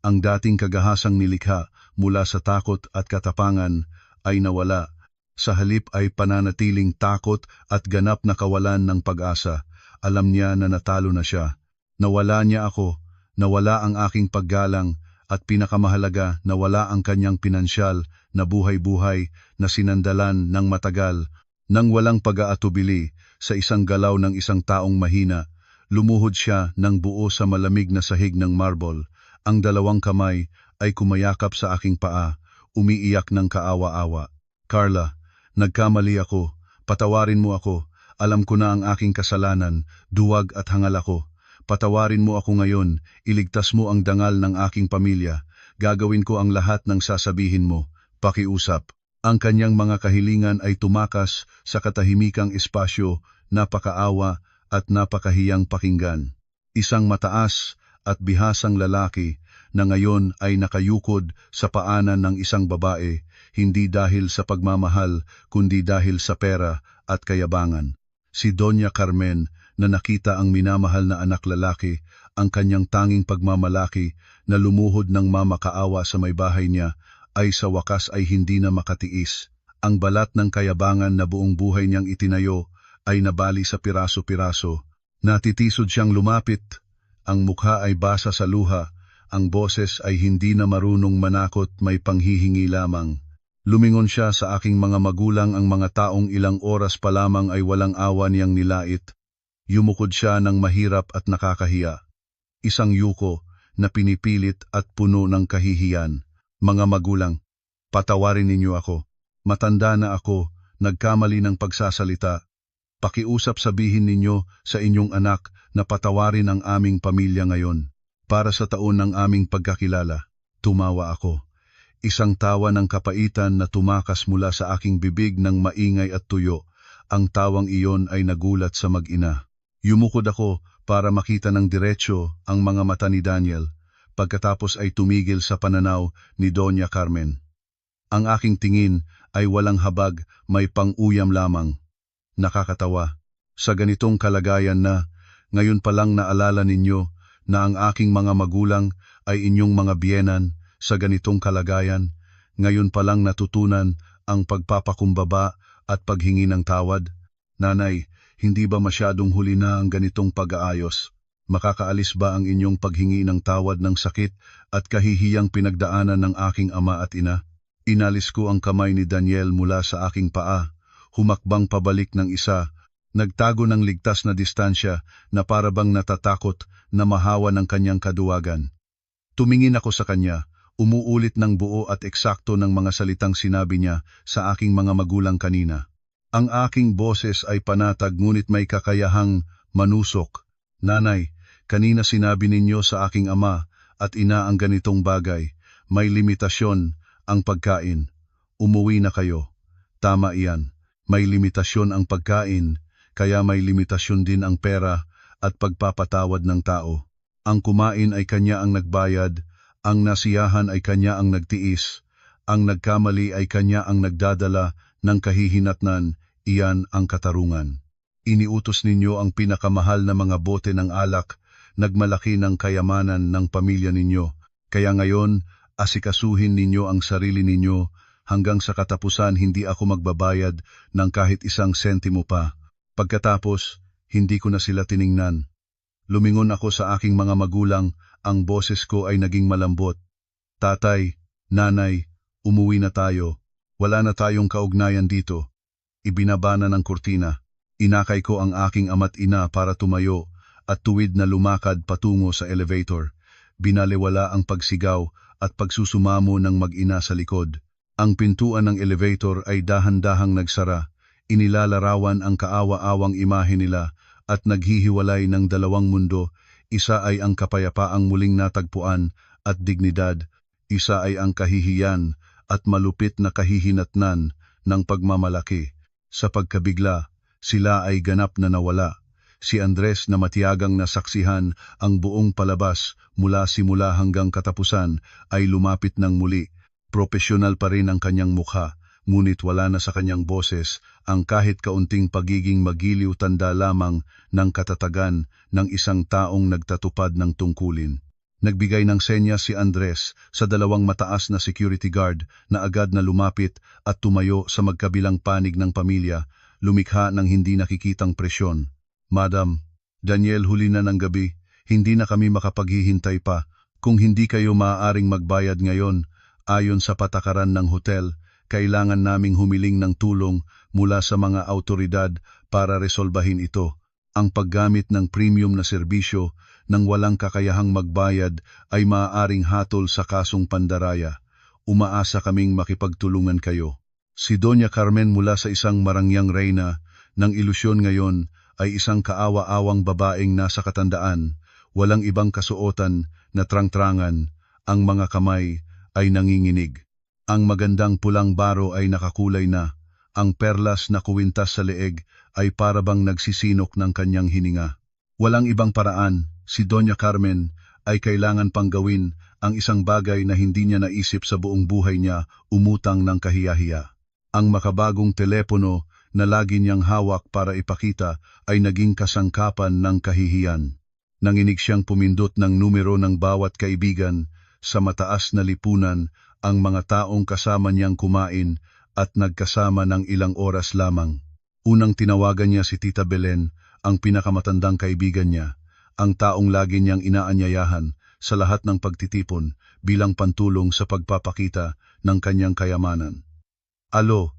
Ang dating kagahasang nilikha mula sa takot at katapangan ay nawala. Sa halip ay pananatiling takot at ganap na kawalan ng pag-asa. Alam niya na natalo na siya. Nawala niya ako, nawala ang aking paggalang, at pinakamahalaga, nawala ang kanyang pinansyal na buhay-buhay na sinandalan ng matagal. Nang walang pag-aatubili sa isang galaw ng isang taong mahina, lumuhod siya ng buo sa malamig na sahig ng marble. Ang dalawang kamay ay kumayakap sa aking paa, umiiyak ng kaawa-awa. Carla, nagkamali ako, patawarin mo ako, alam ko na ang aking kasalanan, duwag at hangal ako. Patawarin mo ako ngayon, iligtas mo ang dangal ng aking pamilya, gagawin ko ang lahat ng sasabihin mo, pakiusap. Ang kanyang mga kahilingan ay tumakas sa katahimikang espasyo, napakaawa at napakahiyang pakinggan. Isang mataas at bihasang lalaki na ngayon ay nakayukod sa paanan ng isang babae, hindi dahil sa pagmamahal kundi dahil sa pera at kayabangan. Si Doña Carmen na nakita ang minamahal na anak lalaki, ang kanyang tanging pagmamalaki na lumuhod ng mamakaawa sa may bahay niya, ay sa wakas ay hindi na makatiis. Ang balat ng kayabangan na buong buhay niyang itinayo ay nabali sa piraso-piraso. Natitisod siyang lumapit, ang mukha ay basa sa luha, ang boses ay hindi na marunong manakot, may panghihingi lamang. Lumingon siya sa aking mga magulang, ang mga taong ilang oras pa lamang ay walang awa niyang nilait. Yumukod siya ng mahirap at nakakahiya. Isang yuko na pinipilit at puno ng kahihiyan. Mga magulang, patawarin ninyo ako. Matanda na ako, nagkamali ng pagsasalita. Pakiusap, sabihin ninyo sa inyong anak na patawarin ang aming pamilya ngayon. Para sa taon ng aming pagkakilala, tumawa ako. Isang tawa ng kapaitan na tumakas mula sa aking bibig ng maingay at tuyo. Ang tawang iyon ay nagulat sa mag-ina. Yumukod ako para makita ng diretsyo ang mga mata ni Daniel, pagkatapos ay tumigil sa pananaw ni Doña Carmen. Ang aking tingin ay walang habag, may pang-uyam lamang. Nakakatawa. Sa ganitong kalagayan na, ngayon pa lang naalala ninyo na ang aking mga magulang ay inyong mga biyenan. Sa ganitong kalagayan, ngayon pa lang natutunan ang pagpapakumbaba at paghingi ng tawad. Nanay, hindi ba masyadong huli na ang ganitong pag-aayos? Makakaalis ba ang inyong paghingi ng tawad ng sakit at kahihiyang pinagdaanan ng aking ama at ina? Inalis ko ang kamay ni Daniel mula sa aking paa, humakbang pabalik ng isa, nagtago ng ligtas na distansya na parabang natatakot na mahawa ng kanyang kaduwagan. Tumingin ako sa kanya, umuulit ng buo at eksakto ng mga salitang sinabi niya sa aking mga magulang kanina. Ang aking boses ay panatag ngunit may kakayahang manusok. Nanay, kanina sinabi ninyo sa aking ama at ina ang ganitong bagay. May limitasyon ang pagkain. Umuwi na kayo. Tama iyan. May limitasyon ang pagkain, kaya may limitasyon din ang pera at pagpapatawad ng tao. Ang kumain ay kanya ang nagbayad, ang nasiyahan ay kanya ang nagtiis, ang nagkamali ay kanya ang nagdadala ng kahihinatnan, iyan ang katarungan. Iniutos ninyo ang pinakamahal na mga bote ng alak, nagmalaki ng kayamanan ng pamilya ninyo, kaya ngayon asikasuhin ninyo ang sarili ninyo, hanggang sa katapusan hindi ako magbabayad ng kahit isang sentimo pa. Pagkatapos, hindi ko na sila tiningnan. Lumingon ako sa aking mga magulang, ang boses ko ay naging malambot. Tatay, nanay, umuwi na tayo. Wala na tayong kaugnayan dito. Ibinaba na ng kurtina. Inakay ko ang aking ama't ina para tumayo, at tuwid na lumakad patungo sa elevator. Binaliwala ang pagsigaw at pagsusumamo ng mag-ina sa likod. Ang pintuan ng elevator ay dahan-dahang nagsara. Inilalarawan ang kaawa-awang imahe nila at naghihiwalay ng dalawang mundo. Isa ay ang kapayapaang muling natagpuan at dignidad. Isa ay ang kahihiyan at malupit na kahihinatnan ng pagmamalaki. Sa pagkabigla, sila ay ganap na nawala. Si Andres na matiyagang nasaksihan ang buong palabas mula simula hanggang katapusan ay lumapit ng muli. Propesyonal pa rin ang kanyang mukha, ngunit wala na sa kanyang boses ang kahit kaunting pagiging magiliw, tanda lamang ng katatagan ng isang taong nagtatupad ng tungkulin. Nagbigay ng senyas si Andres sa dalawang mataas na security guard na agad na lumapit at tumayo sa magkabilang panig ng pamilya, lumikha ng hindi nakikitang presyon. Madam, Daniel, huli na ng gabi, hindi na kami makapaghihintay pa. Kung hindi kayo maaaring magbayad ngayon, ayon sa patakaran ng hotel, kailangan naming humiling ng tulong mula sa mga autoridad para resolbahin ito. Ang paggamit ng premium na serbisyo ng walang kakayahang magbayad ay maaaring hatol sa kasong pandaraya. Umaasa kaming makipagtulungan kayo. Si Doña Carmen mula sa isang marangyang reyna ng ilusyon ngayon ay isang kaawa-awang babaeng nasa katandaan, walang ibang kasuotan na trang-trangan, ang mga kamay ay nanginginig. Ang magandang pulang baro ay nakakulay na, ang perlas na kuwintas sa leeg ay parabang nagsisinok ng kanyang hininga. Walang ibang paraan, si Doña Carmen ay kailangan pang gawin ang isang bagay na hindi niya naisip sa buong buhay niya, umutang ng kahiyahiya. Ang makabagong telepono na lagi niyang hawak para ipakita ay naging kasangkapan ng kahihiyan. Nanginig siyang pumindot ng numero ng bawat kaibigan. Sa mataas na lipunan, ang mga taong kasama niyang kumain at nagkasama ng ilang oras lamang. Unang tinawagan niya si Tita Belen, ang pinakamatandang kaibigan niya, ang taong lagi niyang inaanyayahan sa lahat ng pagtitipon bilang pantulong sa pagpapakita ng kanyang kayamanan. Alo,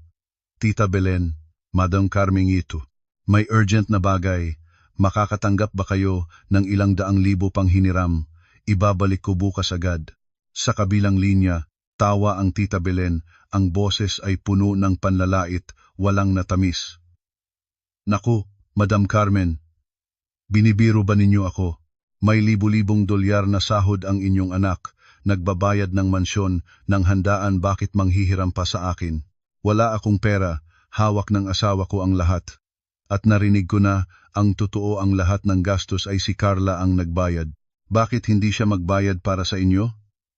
Tita Belen, Madam Carmen ito. May urgent na bagay. Makakatanggap ba kayo ng ilang daang libo pang hiniram? Ibabalik ko bukas agad. Sa kabilang linya, tawa ang Tita Belen, ang boses ay puno ng panlalait, walang natamis. Naku, Madam Carmen, binibiro ba ninyo ako? May libu-libong dolyar na sahod ang inyong anak, nagbabayad ng mansyon ng handaan, bakit manghihiram pa sa akin? Wala akong pera, hawak ng asawa ko ang lahat. At narinig ko na ang totoo, ang lahat ng gastos ay si Carla ang nagbayad. Bakit hindi siya magbayad para sa inyo?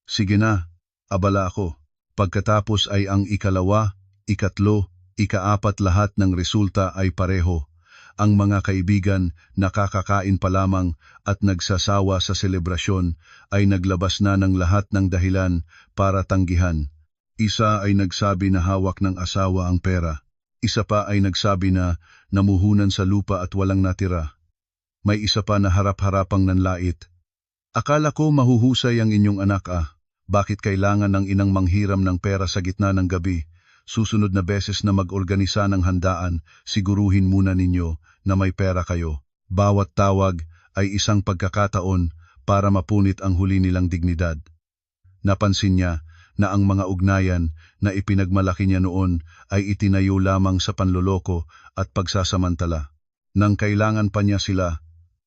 Sige na, abala ako. Pagkatapos ay ang ikalawa, ikatlo, ikaapat, lahat ng resulta ay pareho. Ang mga kaibigan nakakakain pa lamang at nagsasawa sa selebrasyon ay naglabas na ng lahat ng dahilan para tanggihan. Isa ay nagsabi na hawak ng asawa ang pera. Isa pa ay nagsabi na namuhunan sa lupa at walang natira. May isa pa na harap-harapang nanlait. Akala ko mahuhusay ang inyong anak ah. Bakit kailangan ng inang manghiram ng pera sa gitna ng gabi? Susunod na beses na mag-organisa ng handaan, siguruhin muna ninyo na may pera kayo. Bawat tawag ay isang pagkakataon para mapunit ang huli nilang dignidad. Napansin niya na ang mga ugnayan na ipinagmalaki niya noon ay itinayo lamang sa panloloko at pagsasamantala. Nang kailangan pa niya sila,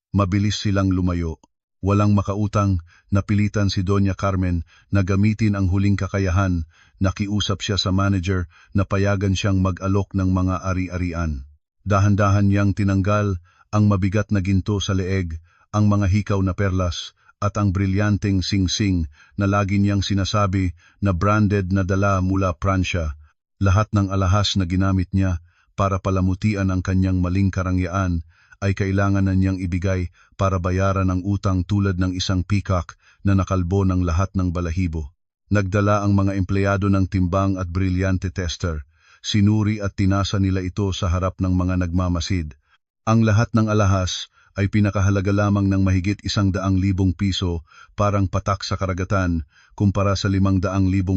mabilis silang lumayo. Walang makautang, napilitan si Doña Carmen na gamitin ang huling kakayahan. Nakiusap siya sa manager na payagan siyang mag-alok ng mga ari-arian. Dahan-dahan niyang tinanggal ang mabigat na ginto sa leeg, ang mga hikaw na perlas, at ang brilyanteng sing-sing na lagi niyang sinasabi na branded na dala mula Pransya. Lahat ng alahas na ginamit niya para palamutian ang kanyang maling karangyaan ay kailangan na niyang ibigay para bayaran ang utang, tulad ng isang peacock na nakalbo ng lahat ng balahibo. Nagdala ang mga empleyado ng timbang at brilyante tester. Sinuri at tinasa nila ito sa harap ng mga nagmamasid. Ang lahat ng alahas ay pinakahalaga lamang ng mahigit 100,000 piso, parang patak sa karagatan kumpara sa 500,000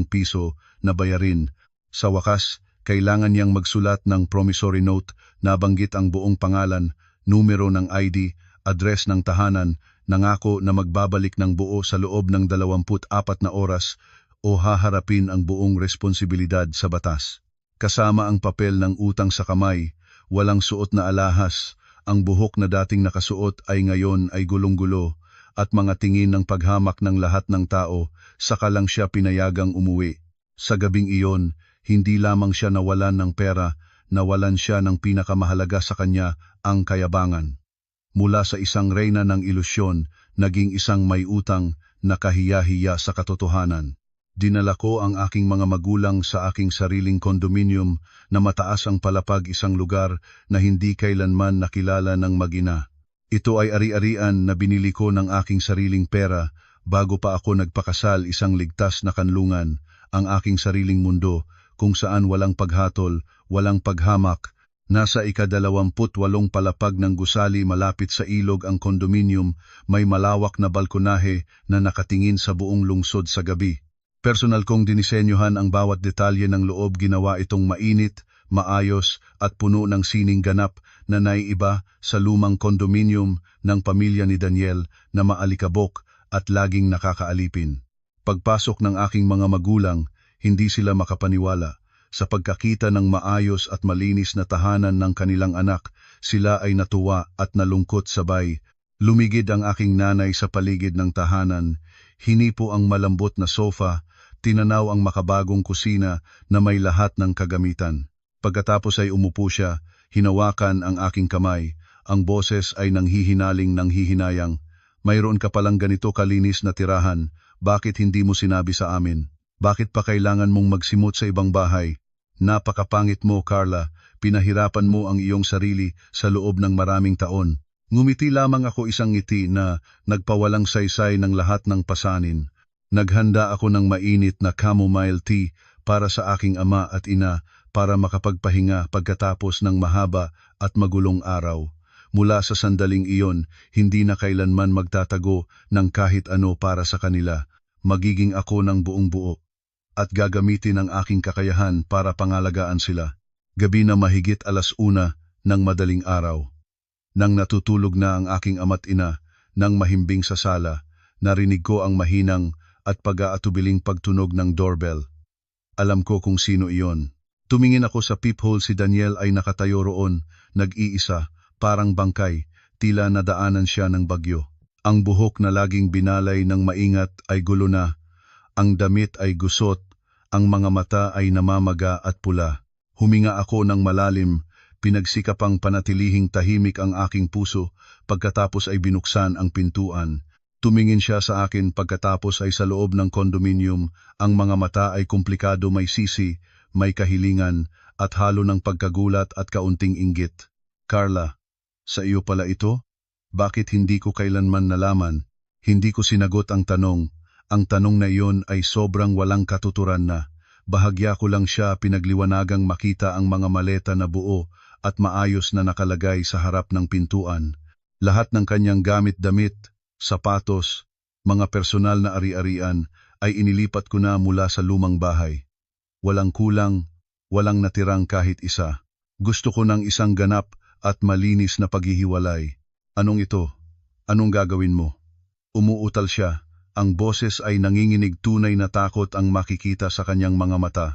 piso na bayarin. Sa wakas, kailangan niyang magsulat ng promissory note na banggit ang buong pangalan, numero ng ID address ng tahanan, nangako na magbabalik ng buo sa loob ng 24 na oras o haharapin ang buong responsibilidad sa batas. Kasama ang papel ng utang sa kamay, walang suot na alahas, ang buhok na dating nakasuot ay ngayon ay gulong-gulo, at mga tingin ng paghamak ng lahat ng tao, saka lang siya pinayagang umuwi. Sa gabing iyon, hindi lamang siya nawalan ng pera, nawalan siya ng pinakamahalaga sa kanya, ang kayabangan. Mula sa isang reyna ng ilusyon, naging isang may utang na kahiya-hiya sa katotohanan. Dinala ko ang aking mga magulang sa aking sariling kondominium na mataas ang palapag, isang lugar na hindi kailanman nakilala ng mag-ina. Ito ay ari-arian na binili ko ng aking sariling pera bago pa ako nagpakasal, isang ligtas na kanlungan, ang aking sariling mundo kung saan walang paghatol, walang paghamak. Nasa ika-28 palapag ng gusali malapit sa ilog ang kondominium, may malawak na balkonahe na nakatingin sa buong lungsod sa gabi. Personal kong dinisenyohan ang bawat detalye ng loob, ginawa itong mainit, maayos at puno ng sining ganap na naiiba sa lumang kondominium ng pamilya ni Daniel na maalikabok at laging nakakaalipin. Pagpasok ng aking mga magulang, hindi sila makapaniwala. Sa pagkakita ng maayos at malinis na tahanan ng kanilang anak, sila ay natuwa at nalungkot sabay. Lumigid ang aking nanay sa paligid ng tahanan, hinipo ang malambot na sofa, tinanaw ang makabagong kusina na may lahat ng kagamitan. Pagkatapos ay umupo siya, hinawakan ang aking kamay, ang boses ay nanghihinaling ng hihinayang. Mayroon ka palang ganito kalinis na tirahan, bakit hindi mo sinabi sa amin? Bakit pa kailangan mong magsimot sa ibang bahay? Napakapangit mo, Carla, pinahirapan mo ang iyong sarili sa loob ng maraming taon. Ngumiti lamang ako, isang ngiti na nagpawalang saysay ng lahat ng pasanin. Naghanda ako ng mainit na chamomile tea para sa aking ama at ina para makapagpahinga pagkatapos ng mahaba at magulong araw. Mula sa sandaling iyon, hindi na kailanman magtatago ng kahit ano para sa kanila. Magiging ako ng buong buo at gagamitin ang aking kakayahan para pangalagaan sila. Gabi na mahigit 1:00 ng madaling araw. Nang natutulog na ang aking ama't ina, nang mahimbing sa sala, narinig ko ang mahinang at pag-aatubiling pagtunog ng doorbell. Alam ko kung sino iyon. Tumingin ako sa peephole, si Daniel ay nakatayo roon, nag-iisa, parang bangkay, tila nadaanan siya ng bagyo. Ang buhok na laging binalay ng maingat ay gulo na, ang damit ay gusot, ang mga mata ay namamaga at pula. Huminga ako ng malalim, pinagsikapang panatilihing tahimik ang aking puso, pagkatapos ay binuksan ang pintuan. Tumingin siya sa akin, pagkatapos ay sa loob ng kondominium, ang mga mata ay komplikado, may sisi, may kahilingan, at halo ng pagkagulat at kaunting inggit. Carla, sa iyo pala ito? Bakit hindi ko kailanman nalaman? Hindi ko sinagot ang tanong. Ang tanong na iyon ay sobrang walang katuturan na. Bahagya ko lang siya pinagliwanagang makita ang mga maleta na buo at maayos na nakalagay sa harap ng pintuan. Lahat ng kanyang gamit-damit, sapatos, mga personal na ari-arian ay inilipat ko na mula sa lumang bahay. Walang kulang, walang natirang kahit isa. Gusto ko ng isang ganap at malinis na paghihiwalay. Anong ito? Anong gagawin mo? Umuutal siya. Ang boses ay nanginginig, tunay na takot ang makikita sa kanyang mga mata.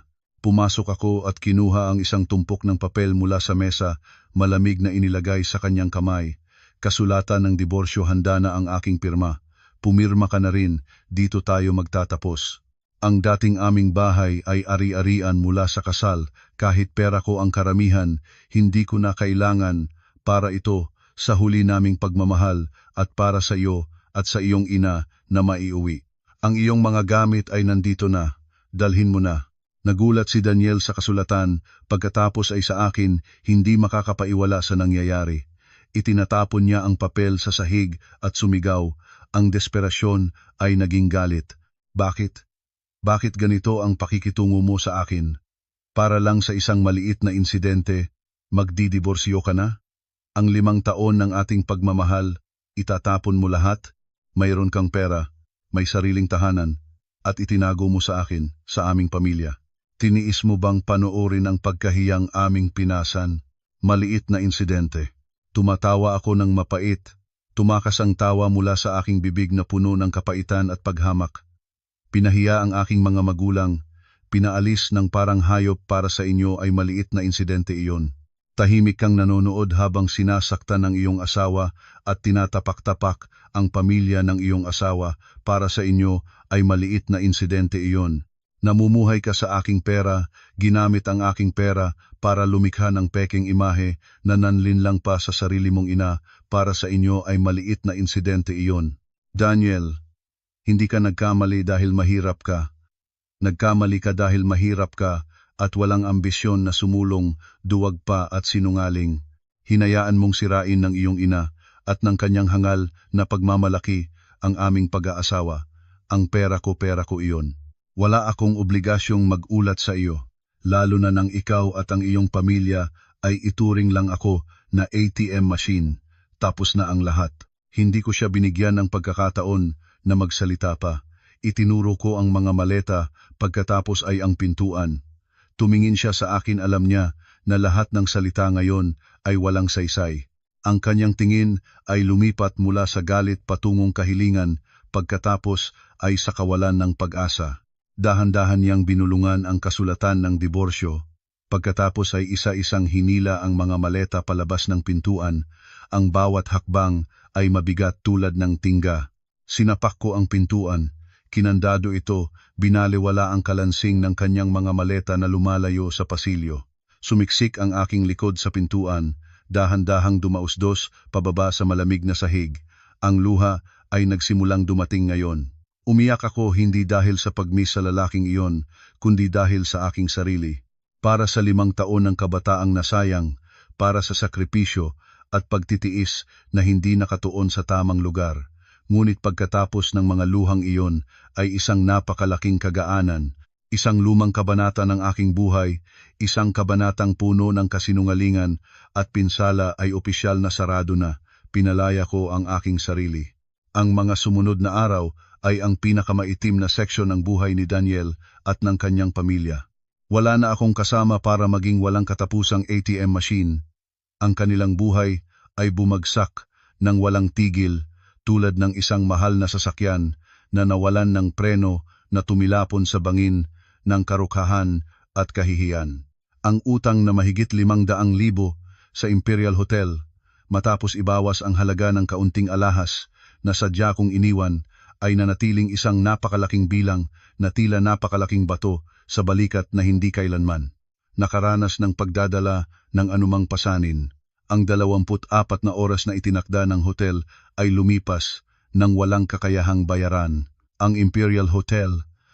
Pumasok ako at kinuha ang isang tumpok ng papel mula sa mesa, malamig na inilagay sa kanyang kamay. Kasulatan ng diborsyo, handa na ang aking pirma. Pumirma ka na rin, dito tayo magtatapos. Ang dating aming bahay ay ari-arian mula sa kasal, kahit pera ko ang karamihan, hindi ko na kailangan. Para ito, sa huli naming pagmamahal, at para sa iyo at sa iyong ina na maiuwi. Ang iyong mga gamit ay nandito na, dalhin mo na. Nagulat si Daniel sa kasulatan, pagkatapos ay sa akin, hindi makakapaiwala sa nangyayari. Itinatapon niya ang papel sa sahig at sumigaw, ang desperasyon ay naging galit. Bakit? Bakit ganito ang pakikitungo mo sa akin? Para lang sa isang maliit na insidente, magdidiborsyo ka na? Ang 5 taon ng ating pagmamahal, itatapon mo lahat? Mayroon kang pera, may sariling tahanan, at itinago mo sa akin, sa aming pamilya. Tiniis mo bang panoorin ang pagkahiyang aming pinasan? Maliit na insidente. Tumatawa ako ng mapait, Tumakas ang tawa mula sa aking bibig na puno ng kapaitan at paghamak. Pinahiya ang aking mga magulang, pinaalis ng parang hayop para sa inyo ay maliit na insidente iyon. Tahimik kang nanonood habang sinasaktan ng iyong asawa at tinatapak-tapak ang pamilya ng iyong asawa para sa inyo ay maliit na insidente iyon. Namumuhay ka sa aking pera, ginamit ang aking pera para lumikha ng peking imahe na nanlinlang pa sa sarili mong ina para sa inyo ay maliit na insidente iyon. Daniel, hindi ka nagkamali dahil mahirap ka. Nagkamali ka dahil mahirap ka at walang ambisyon na sumulong, duwag pa at sinungaling. Hinayaan mong sirain ng iyong ina at ng kanyang hangal na pagmamalaki ang aming pag-aasawa. Ang pera ko iyon. Wala akong obligasyong mag-ulat sa iyo, lalo na nang ikaw at ang iyong pamilya ay ituring lang ako na ATM machine, tapos na ang lahat. Hindi ko siya binigyan ng pagkakataon na magsalita pa. Itinuro ko ang mga maleta pagkatapos ay ang pintuan. Tumingin siya sa akin, alam niya na lahat ng salita ngayon ay walang saysay. Ang kanyang tingin ay lumipat mula sa galit patungong kahilingan pagkatapos ay sa kawalan ng pag-asa. Dahan-dahan niyang binulungan ang kasulatan ng diborsyo. Pagkatapos ay isa-isang hinila ang mga maleta palabas ng pintuan. Ang bawat hakbang ay mabigat tulad ng tingga. Sinapak ko ang pintuan. Kinandado ito, binaliwala ang kalansing ng kanyang mga maleta na lumalayo sa pasilyo. Sumiksik ang aking likod sa pintuan, dahan-dahang dumausdos pababa sa malamig na sahig. Ang luha ay nagsimulang dumating ngayon. Umiyak ako hindi dahil sa pag-miss sa lalaking iyon, kundi dahil sa aking sarili. Para sa 5 taon ng kabataang nasayang, para sa sakripisyo at pagtitiis na hindi nakatuon sa tamang lugar. Ngunit pagkatapos ng mga luhang iyon ay isang napakalaking kagaanan, isang lumang kabanata ng aking buhay, isang kabanatang puno ng kasinungalingan at pinsala ay opisyal na sarado na. Pinalaya ko ang aking sarili. Ang mga sumunod na araw ay ang pinakamaitim na seksyon ng buhay ni Daniel at ng kanyang pamilya. Wala na akong kasama para maging walang katapusang ATM machine. Ang kanilang buhay ay bumagsak ng walang tigil tulad ng isang mahal na sasakyan na nawalan ng preno na tumilapon sa bangin ng karukhahan at kahihiyan. Ang utang na mahigit 500,000 sa Imperial Hotel, matapos ibawas ang halaga ng kaunting alahas na sadya kong iniwan, ay nanatiling isang napakalaking bilang na tila napakalaking bato sa balikat na hindi kailanman nakaranas ng pagdadala ng anumang pasanin. Ang 24 na oras na itinakda ng hotel ay lumipas ng walang kakayahang bayaran. Ang Imperial Hotel,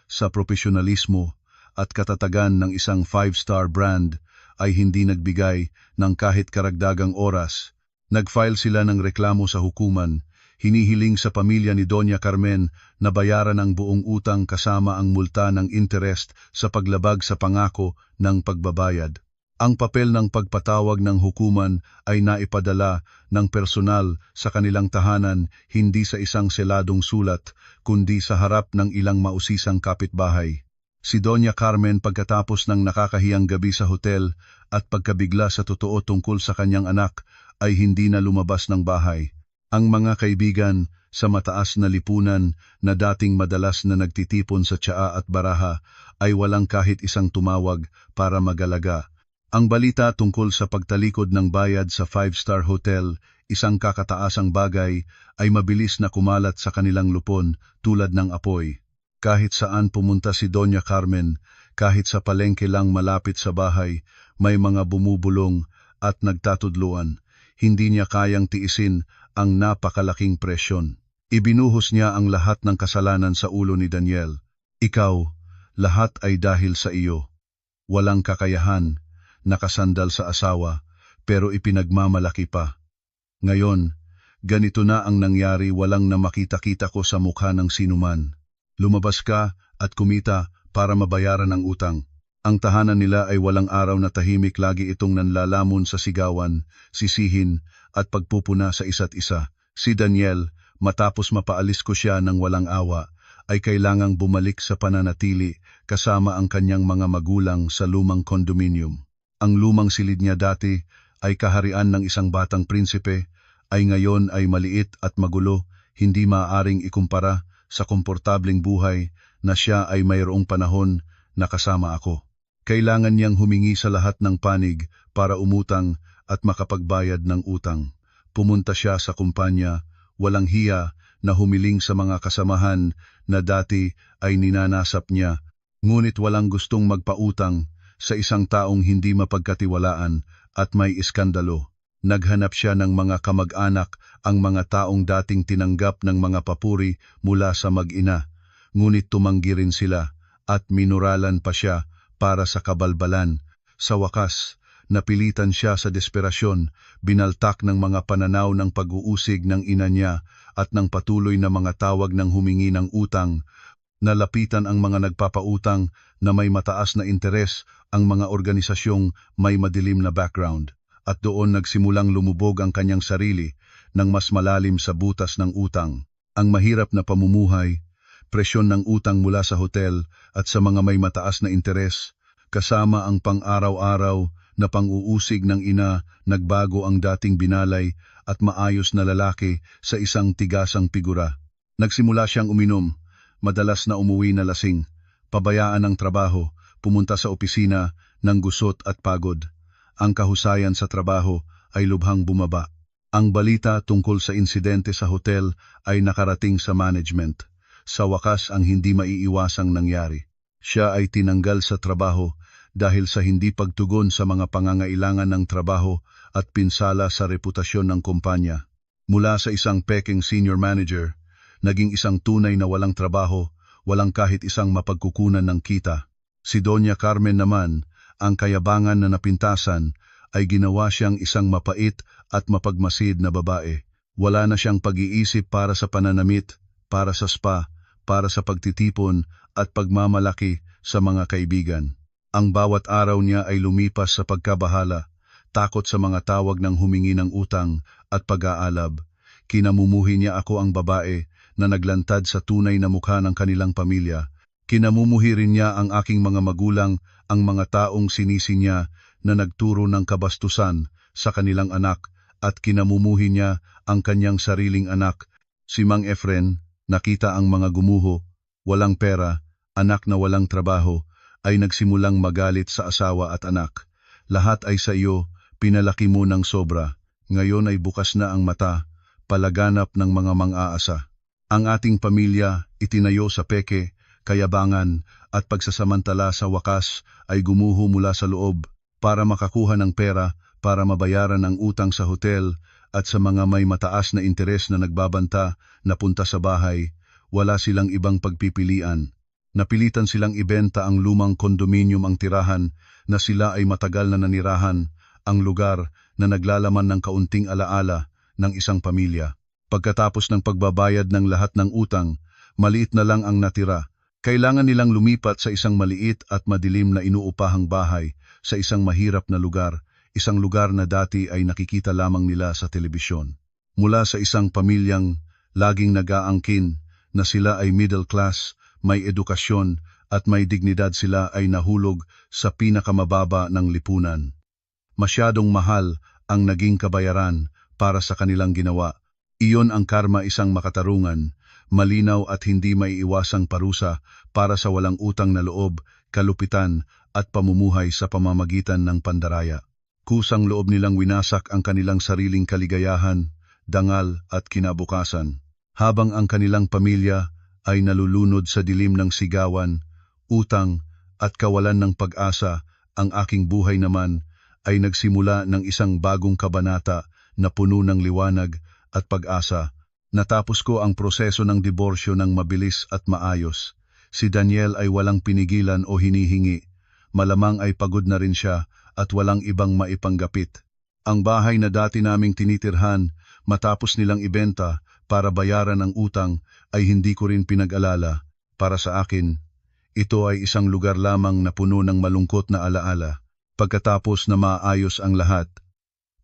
sa profesionalismo at katatagan ng isang 5-star brand, ay hindi nagbigay ng kahit karagdagang oras. Nag-file sila ng reklamo sa hukuman. Hinihiling sa pamilya ni Doña Carmen na bayaran ang buong utang kasama ang multa ng interest sa paglabag sa pangako ng pagbabayad. Ang papel ng pagpatawag ng hukuman ay naipadala ng personal sa kanilang tahanan, hindi sa isang seladong sulat, kundi sa harap ng ilang mausisang kapitbahay. Si Doña Carmen, pagkatapos ng nakakahiyang gabi sa hotel at pagkabigla sa totoo tungkol sa kanyang anak, ay hindi na lumabas ng bahay. Ang mga kaibigan sa mataas na lipunan na dating madalas na nagtitipon sa tsaa at baraha ay walang kahit isang tumawag para magalaga. Ang balita tungkol sa pagtalikod ng bayad sa 5-star hotel, isang kakataasang bagay, ay mabilis na kumalat sa kanilang lupon tulad ng apoy. Kahit saan pumunta si Doña Carmen, kahit sa palengke lang malapit sa bahay, may mga bumubulong at nagtatudluan. Hindi niya kayang tiisin ang napakalaking presyon. Ibinuhos niya ang lahat ng kasalanan sa ulo ni Daniel. Ikaw, lahat ay dahil sa iyo. Walang kakayahan, nakasandal sa asawa, pero ipinagmamalaki pa. Ngayon, ganito na ang nangyari, walang na makita-kita ko sa mukha ng sinuman. Lumabas ka at kumita para mabayaran ang utang. Ang tahanan nila ay walang araw na tahimik, lagi itong nanlalamon sa sigawan, sisihin at pagpupuna sa isa't isa. Si Daniel, matapos mapaalis ko siya ng walang awa, ay kailangang bumalik sa pananatili kasama ang kanyang mga magulang sa lumang kondominium. Ang lumang silid niya dati ay kaharian ng isang batang prinsipe, ay ngayon ay maliit at magulo, hindi maaaring ikumpara sa komportableng buhay na siya ay mayroong panahon na kasama ako. Kailangan niyang humingi sa lahat ng panig para umutang at makapagbayad ng utang. Pumunta siya sa kumpanya, walang hiya, na humiling sa mga kasamahan na dati ay ninanasap niya, ngunit walang gustong magpautang sa isang taong hindi mapagkatiwalaan at may iskandalo. Naghanap siya ng mga kamag-anak, ang mga taong dating tinanggap ng mga papuri mula sa mag-ina, ngunit tumanggi rin sila at minuralan pa siya para sa kabalbalan. Sa wakas, napilitan siya sa desperasyon, binaltak ng mga pananaw ng pag-uusig ng ina niya at ng patuloy na mga tawag ng humingi ng utang. Nalapitan ang mga nagpapautang na may mataas na interes, ang mga organisasyong may madilim na background, at doon nagsimulang lumubog ang kanyang sarili ng mas malalim sa butas ng utang. Ang mahirap na pamumuhay, presyon ng utang mula sa hotel at sa mga may mataas na interes, kasama ang pang-araw-araw na pang-uusig ng ina, nagbago ang dating binalay at maayos na lalaki sa isang tigasang figura. Nagsimula siyang uminom, madalas na umuwi na lasing, pabayaan ang trabaho, pumunta sa opisina ng gusot at pagod. Ang kahusayan sa trabaho ay lubhang bumaba. Ang balita tungkol sa insidente sa hotel ay nakarating sa management. Sa wakas ang hindi maiiwasang nangyari. Siya ay tinanggal sa trabaho dahil sa hindi pagtugon sa mga pangangailangan ng trabaho at pinsala sa reputasyon ng kumpanya. Mula sa isang peking senior manager, naging isang tunay na walang trabaho, walang kahit isang mapagkukunan ng kita. Si Doña Carmen naman, ang kayabangan na napintasan, ay ginawa siyang isang mapait at mapagmasid na babae. Wala na siyang pag-iisip para sa pananamit, para sa spa, para sa pagtitipon at pagmamalaki sa mga kaibigan. Ang bawat araw niya ay lumipas sa pagkabahala, takot sa mga tawag ng humingi ng utang at pag-aalab. Kinamumuhi niya ako, ang babae na naglantad sa tunay na mukha ng kanilang pamilya. Kinamumuhi rin niya ang aking mga magulang, ang mga taong sinisi niya na nagturo ng kabastusan sa kanilang anak, at kinamumuhi niya ang kanyang sariling anak, si Mang Efren. Nakita ang mga gumuho, walang pera, anak na walang trabaho, ay nagsimulang magalit sa asawa at anak. Lahat ay sa iyo, pinalaki mo ng sobra. Ngayon ay bukas na ang mata, palaganap ng mga mang-aasa. Ang ating pamilya itinayo sa peke, kayabangan at pagsasamantala, sa wakas ay gumuho mula sa loob para makakuha ng pera para mabayaran ang utang sa hotel at sa mga may mataas na interes na nagbabanta na punta sa bahay. Wala silang ibang pagpipilian. Napilitan silang ibenta ang lumang kondominium, ang tirahan na sila ay matagal na nanirahan, ang lugar na naglalaman ng kaunting alaala ng isang pamilya. Pagkatapos ng pagbabayad ng lahat ng utang, maliit na lang ang natira. Kailangan nilang lumipat sa isang maliit at madilim na inuupahang bahay sa isang mahirap na lugar, isang lugar na dati ay nakikita lamang nila sa telebisyon. Mula sa isang pamilyang laging nag-aangkin na sila ay middle class, may edukasyon at may dignidad, sila ay nahulog sa pinakamababa ng lipunan. Masyadong mahal ang naging kabayaran para sa kanilang ginawa. Iyon ang karma, isang makatarungan, malinaw at hindi maiiwasang parusa para sa walang utang na loob, kalupitan at pamumuhay sa pamamagitan ng pandaraya. Kusang loob nilang winasak ang kanilang sariling kaligayahan, dangal at kinabukasan. Habang ang kanilang pamilya ay nalulunod sa dilim ng sigawan, utang at kawalan ng pag-asa, ang aking buhay naman ay nagsimula ng isang bagong kabanata na puno ng liwanag at pag-asa. Natapos ko ang proseso ng diborsyo ng mabilis at maayos. Si Daniel ay walang pinigilan o hinihingi. Malamang ay pagod na rin siya at walang ibang maipanggapit. Ang bahay na dati naming tinitirhan, matapos nilang ibenta para bayaran ang utang, ay hindi ko rin pinag-alala. Para sa akin, ito ay isang lugar lamang na puno ng malungkot na alaala. Pagkatapos na maayos ang lahat,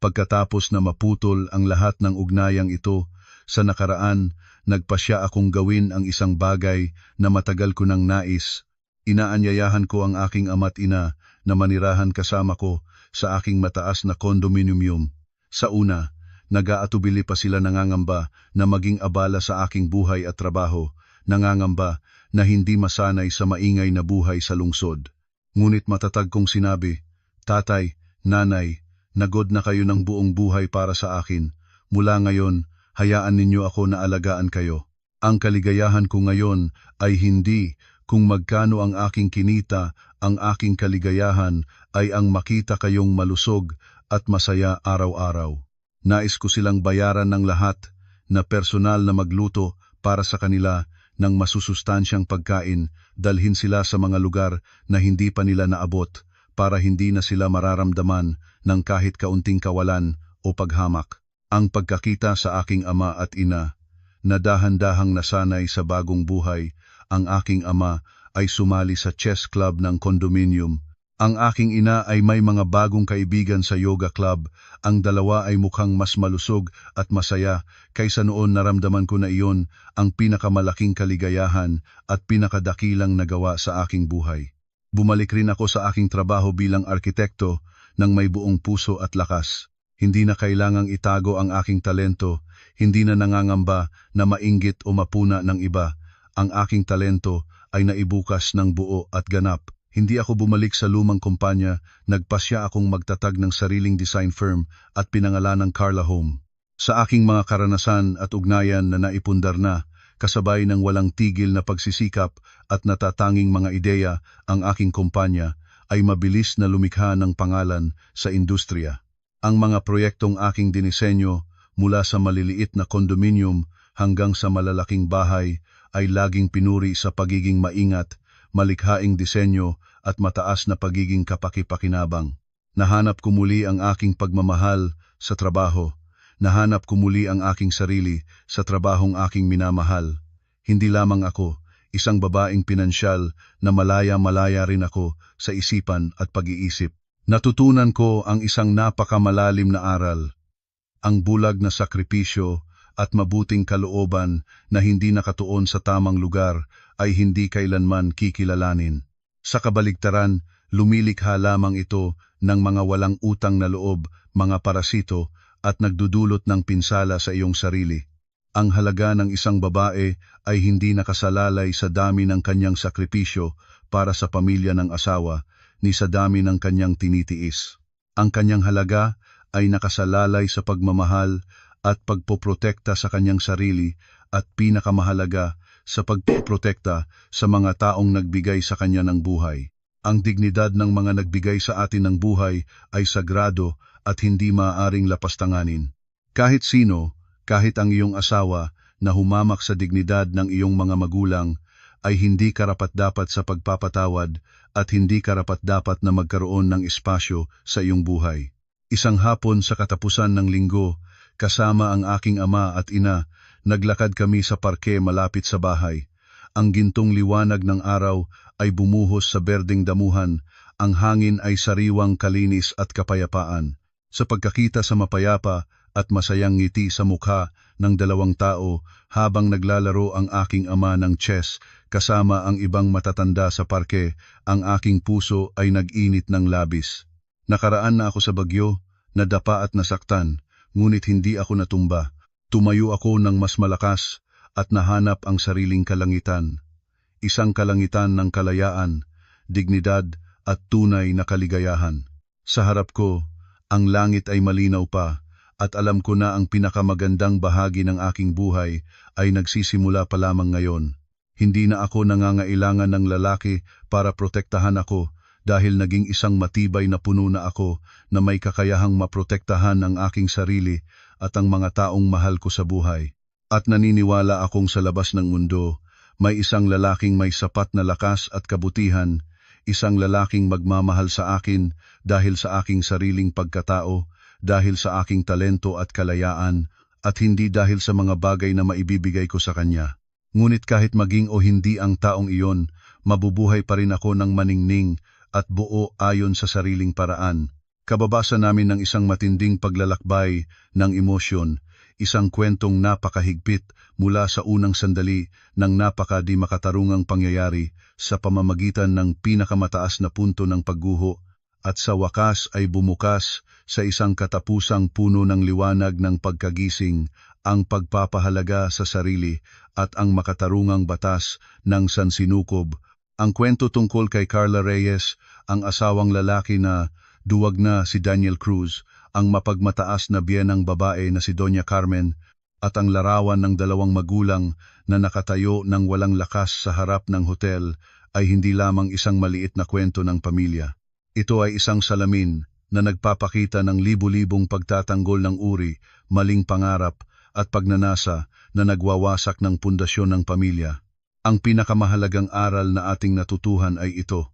pagkatapos na maputol ang lahat ng ugnayang ito, sa nakaraan, nagpasya akong gawin ang isang bagay na matagal ko nang nais. Inaanyayahan ko ang aking ama't ina na manirahan kasama ko sa aking mataas na condominium. Sa una, Nag-aatubili pa sila nangangamba na maging abala sa aking buhay at trabaho, nangangamba na hindi masanay sa maingay na buhay sa lungsod. Ngunit matatag kong sinabi, "Tatay, nanay, nagod na kayo ng buong buhay para sa akin. Mula ngayon, hayaan ninyo ako na alagaan kayo. Ang kaligayahan ko ngayon ay hindi kung magkano ang aking kinita, ang aking kaligayahan ay ang makita kayong malusog at masaya araw-araw. Nais ko silang bayaran ng lahat na personal na magluto para sa kanila ng masusustansyang pagkain, dalhin sila sa mga lugar na hindi pa nila naabot para hindi na sila mararamdaman ng kahit kaunting kawalan o paghamak. Ang pagkakita sa aking ama at ina, na dahan-dahang nasanay sa bagong buhay, ang aking ama ay sumali sa chess club ng condominium. Ang aking ina ay may mga bagong kaibigan sa yoga club. Ang dalawa ay mukhang mas malusog at masaya kaysa noon. Naramdaman ko na iyon ang pinakamalaking kaligayahan at pinakadakilang nagawa sa aking buhay. Bumalik rin ako sa aking trabaho bilang arkitekto ng may buong puso at lakas. Hindi na kailangang itago ang aking talento, hindi na nangangamba na mainggit o mapuna ng iba. Ang aking talento ay naibukas ng buo at ganap. Hindi ako bumalik sa lumang kumpanya, nagpasya akong magtatag ng sariling design firm at pinangalan ng Carla Home. Sa aking mga karanasan at ugnayan na naipundar na, kasabay ng walang tigil na pagsisikap at natatanging mga ideya, ang aking kumpanya ay mabilis na lumikha ng pangalan sa industriya. Ang mga proyektong aking dinisenyo, mula sa maliliit na condominium hanggang sa malalaking bahay, ay laging pinuri sa pagiging maingat, malikhaing disenyo at mataas na pagiging kapaki-pakinabang. Nahanap ko muli ang aking pagmamahal sa trabaho. Nahanap ko muli ang aking sarili sa trabahong aking minamahal. Hindi lamang ako, isang babaeng pinansyal na malaya-malaya rin ako sa isipan at pag-iisip. Natutunan ko ang isang napakamalalim na aral. Ang bulag na sakripisyo at mabuting kalooban na hindi nakatuon sa tamang lugar ay hindi kailanman kikilalanin. Sa kabaligtaran, lumilikha lamang ito ng mga walang utang na loob, mga parasito at nagdudulot ng pinsala sa iyong sarili. Ang halaga ng isang babae ay hindi nakasalalay sa dami ng kanyang sakripisyo para sa pamilya ng asawa, ni sa dami ng kanyang tinitiis. Ang kanyang halaga ay nakasalalay sa pagmamahal at pagpoprotekta sa kanyang sarili at pinakamahalaga sa pagpoprotekta sa mga taong nagbigay sa kanya ng buhay. Ang dignidad ng mga nagbigay sa atin ng buhay ay sagrado at hindi maaaring lapastanganin. Kahit sino, kahit ang iyong asawa na humamak sa dignidad ng iyong mga magulang, ay hindi karapat-dapat sa pagpapatawad at hindi karapat-dapat na magkaroon ng espasyo sa iyong buhay. Isang hapon sa katapusan ng linggo, kasama ang aking ama at ina, naglakad kami sa parke malapit sa bahay. Ang gintong liwanag ng araw ay bumuhos sa berdeng damuhan, ang hangin ay sariwang kalinis at kapayapaan. Sa pagkakita sa mapayapa at masayang ngiti sa mukha ng dalawang tao habang naglalaro ang aking ama ng chess kasama ang ibang matatanda sa parke, ang aking puso ay nag-init ng labis. Nakaraan na ako sa bagyo, nadapa at nasaktan, ngunit hindi ako natumba. Tumayo ako ng mas malakas at nahanap ang sariling kalangitan. Isang kalangitan ng kalayaan, dignidad at tunay na kaligayahan. Sa harap ko, ang langit ay malinaw pa, at alam ko na ang pinakamagandang bahagi ng aking buhay ay nagsisimula pa lamang ngayon. Hindi na ako nangangailangan ng lalaki para protektahan ako dahil naging isang matibay na puno na ako na may kakayahang maprotektahan ang aking sarili at ang mga taong mahal ko sa buhay. At naniniwala akong sa labas ng mundo, may isang lalaking may sapat na lakas at kabutihan, isang lalaking magmamahal sa akin dahil sa aking sariling pagkatao, dahil sa aking talento at kalayaan, at hindi dahil sa mga bagay na maibibigay ko sa kanya. Ngunit kahit maging o hindi ang taong iyon, mabubuhay pa rin ako ng maningning at buo ayon sa sariling paraan. Kababasa namin ng isang matinding paglalakbay ng emosyon, isang kwentong napakahigpit mula sa unang sandali ng napaka di makatarungang pangyayari sa pamamagitan ng pinakamataas na punto ng pagguho, at sa wakas ay bumukas sa isang katapusang puno ng liwanag ng pagkagising, ang pagpapahalaga sa sarili at ang makatarungang batas ng sansinukob. Ang kwento tungkol kay Carla Reyes, ang asawang lalaki na duwag na si Daniel Cruz, ang mapagmataas na biyenang babae na si Doña Carmen, at ang larawan ng dalawang magulang na nakatayo ng walang lakas sa harap ng hotel ay hindi lamang isang maliit na kwento ng pamilya. Ito ay isang salamin na nagpapakita ng libu-libong pagtatanggol ng uri, maling pangarap at pagnanasa na nagwawasak ng pundasyon ng pamilya. Ang pinakamahalagang aral na ating natutuhan ay ito.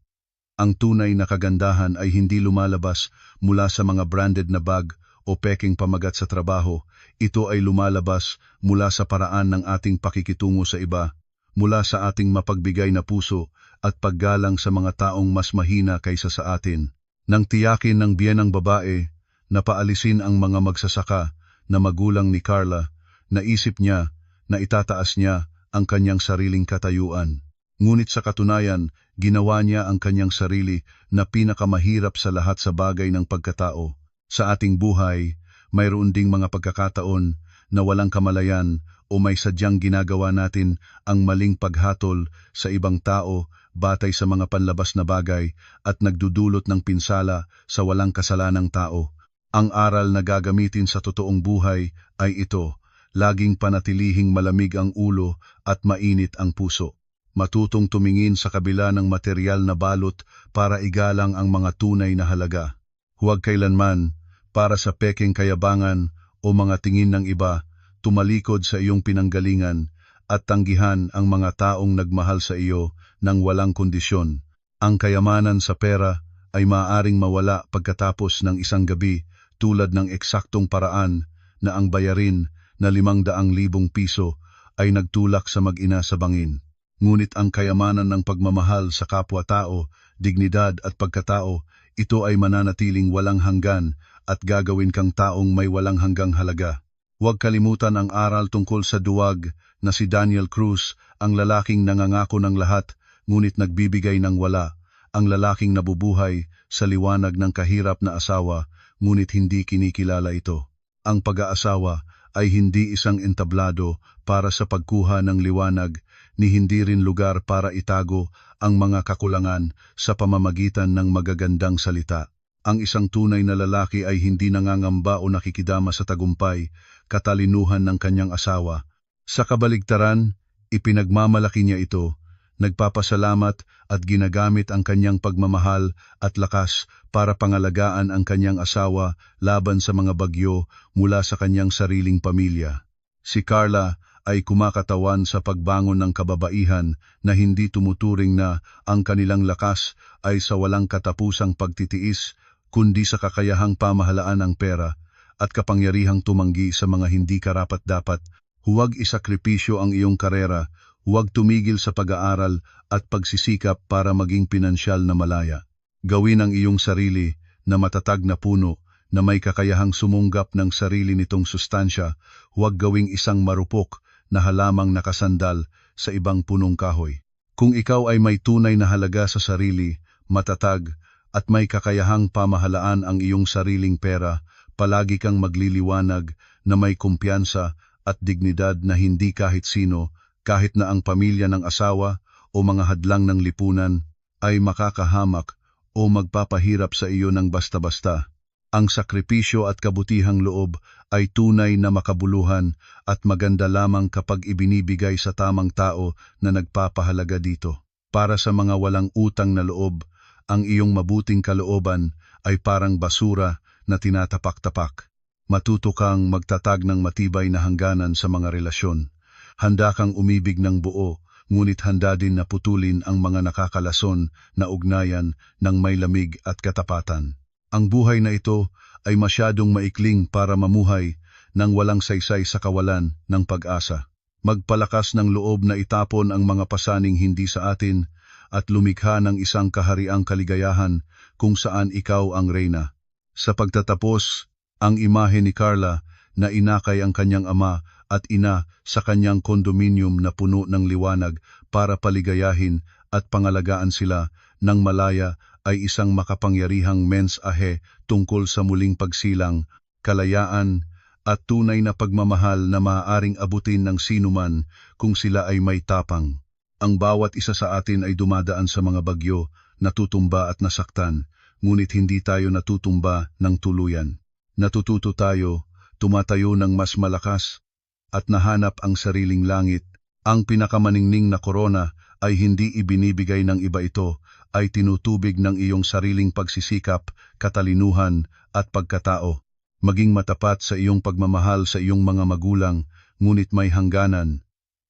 Ang tunay na kagandahan ay hindi lumalabas mula sa mga branded na bag o peking pamagat sa trabaho. Ito ay lumalabas mula sa paraan ng ating pakikitungo sa iba, mula sa ating mapagbigay na puso at paggalang sa mga taong mas mahina kaysa sa atin. Nang tiyakin ng biyenang babae na paalisin ang mga magsasaka na magulang ni Carla, naisip niya na itataas niya ang kanyang sariling katayuan. Ngunit sa katunayan, ginawa niya ang kanyang sarili na pinakamahirap sa lahat sa bagay ng pagkatao. Sa ating buhay, mayroon ding mga pagkakataon na walang kamalayan o may sadyang ginagawa natin ang maling paghatol sa ibang tao batay sa mga panlabas na bagay at nagdudulot ng pinsala sa walang kasalanang tao. Ang aral na gagamitin sa totoong buhay ay ito: laging panatilihing malamig ang ulo at mainit ang puso. Matutong tumingin sa kabila ng material na balot para igalang ang mga tunay na halaga. Huwag kailanman, para sa peking kayabangan o mga tingin ng iba, tumalikod sa iyong pinanggalingan at tanggihan ang mga taong nagmahal sa iyo ng walang kondisyon. Ang kayamanan sa pera ay maaaring mawala pagkatapos ng isang gabi, tulad ng eksaktong paraan na ang bayarin na 500,000 piso ay nagtulak sa mag-ina sa bangin. Ngunit ang kayamanan ng pagmamahal sa kapwa-tao, dignidad at pagkatao, ito ay mananatiling walang hanggan at gagawin kang taong may walang hanggang halaga. Huwag kalimutan ang aral tungkol sa duwag na si Daniel Cruz, ang lalaking nangangako ng lahat ngunit nagbibigay ng wala, ang lalaking nabubuhay sa liwanag ng kahirap na asawa ngunit hindi kinikilala ito. Ang pag-aasawa ay hindi isang entablado para sa pagkuha ng liwanag, ni hindi rin lugar para itago ang mga kakulangan sa pamamagitan ng magagandang salita. Ang isang tunay na lalaki ay hindi nangangamba o nakikidama sa tagumpay, katalinuhan ng kanyang asawa. Sa kabaligtaran, ipinagmamalaki niya ito, nagpapasalamat at ginagamit ang kanyang pagmamahal at lakas para pangalagaan ang kanyang asawa laban sa mga bagyo mula sa kanyang sariling pamilya. Si Carla ay kumakatawan sa pagbangon ng kababaihan na hindi tumuturing na ang kanilang lakas ay sa walang katapusang pagtitiis, kundi sa kakayahang pamahalaan ng pera at kapangyarihang tumanggi sa mga hindi karapat-dapat. Huwag isakripisyo ang iyong karera, huwag tumigil sa pag-aaral at pagsisikap para maging pinansyal na malaya. Gawin ang iyong sarili na matatag na puno na may kakayahang sumunggap ng sarili nitong sustansya, huwag gawing isang marupok na halamang nakasandal sa ibang punong kahoy. Kung ikaw ay may tunay na halaga sa sarili, matatag, at may kakayahang pamahalaan ang iyong sariling pera, palagi kang magliliwanag na may kumpiyansa at dignidad na hindi kahit sino, kahit na ang pamilya ng asawa o mga hadlang ng lipunan, ay makakahamak o magpapahirap sa iyo ng basta-basta. Ang sakripisyo at kabutihang loob ay tunay na makabuluhan at maganda lamang kapag ibinibigay sa tamang tao na nagpapahalaga dito. Para sa mga walang utang na loob, ang iyong mabuting kalooban ay parang basura na tinatapak-tapak. Matuto kang magtatag ng matibay na hangganan sa mga relasyon. Handa kang umibig ng buo, ngunit handa din na putulin ang mga nakakalason na ugnayan ng may lamig at katapatan. Ang buhay na ito ay masyadong maikling para mamuhay nang walang saysay sa kawalan ng pag-asa. Magpalakas ng loob na itapon ang mga pasaning hindi sa atin at lumikha ng isang kahariang kaligayahan kung saan ikaw ang reyna. Sa pagtatapos, ang imahe ni Carla na inakay ang kanyang ama at ina sa kanyang kondominium na puno ng liwanag para paligayahin at pangalagaan sila ng malaya ay isang makapangyarihang mensahe tungkol sa muling pagsilang, kalayaan, at tunay na pagmamahal na maaaring abutin ng sinuman kung sila ay may tapang. Ang bawat isa sa atin ay dumadaan sa mga bagyo, natutumba at nasaktan, ngunit hindi tayo natutumba ng tuluyan. Natututo tayo, tumatayo ng mas malakas, at nahanap ang sariling langit. Ang pinakamaningning na korona ay hindi ibinibigay ng iba, ito ay tinutubig ng iyong sariling pagsisikap, katalinuhan at pagkatao. Maging matapat sa iyong pagmamahal sa iyong mga magulang, ngunit may hangganan.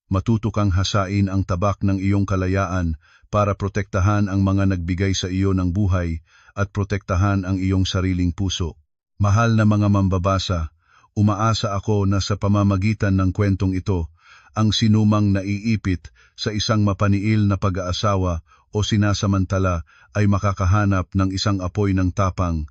Matuto kang hasain ang tabak ng iyong kalayaan para protektahan ang mga nagbigay sa iyo ng buhay at protektahan ang iyong sariling puso. Mahal na mga mambabasa, umaasa ako na sa pamamagitan ng kwentong ito, ang sinumang naiipit sa isang mapaniil na pag-aasawa o sinasamantala ay makakahanap ng isang apoy ng tapang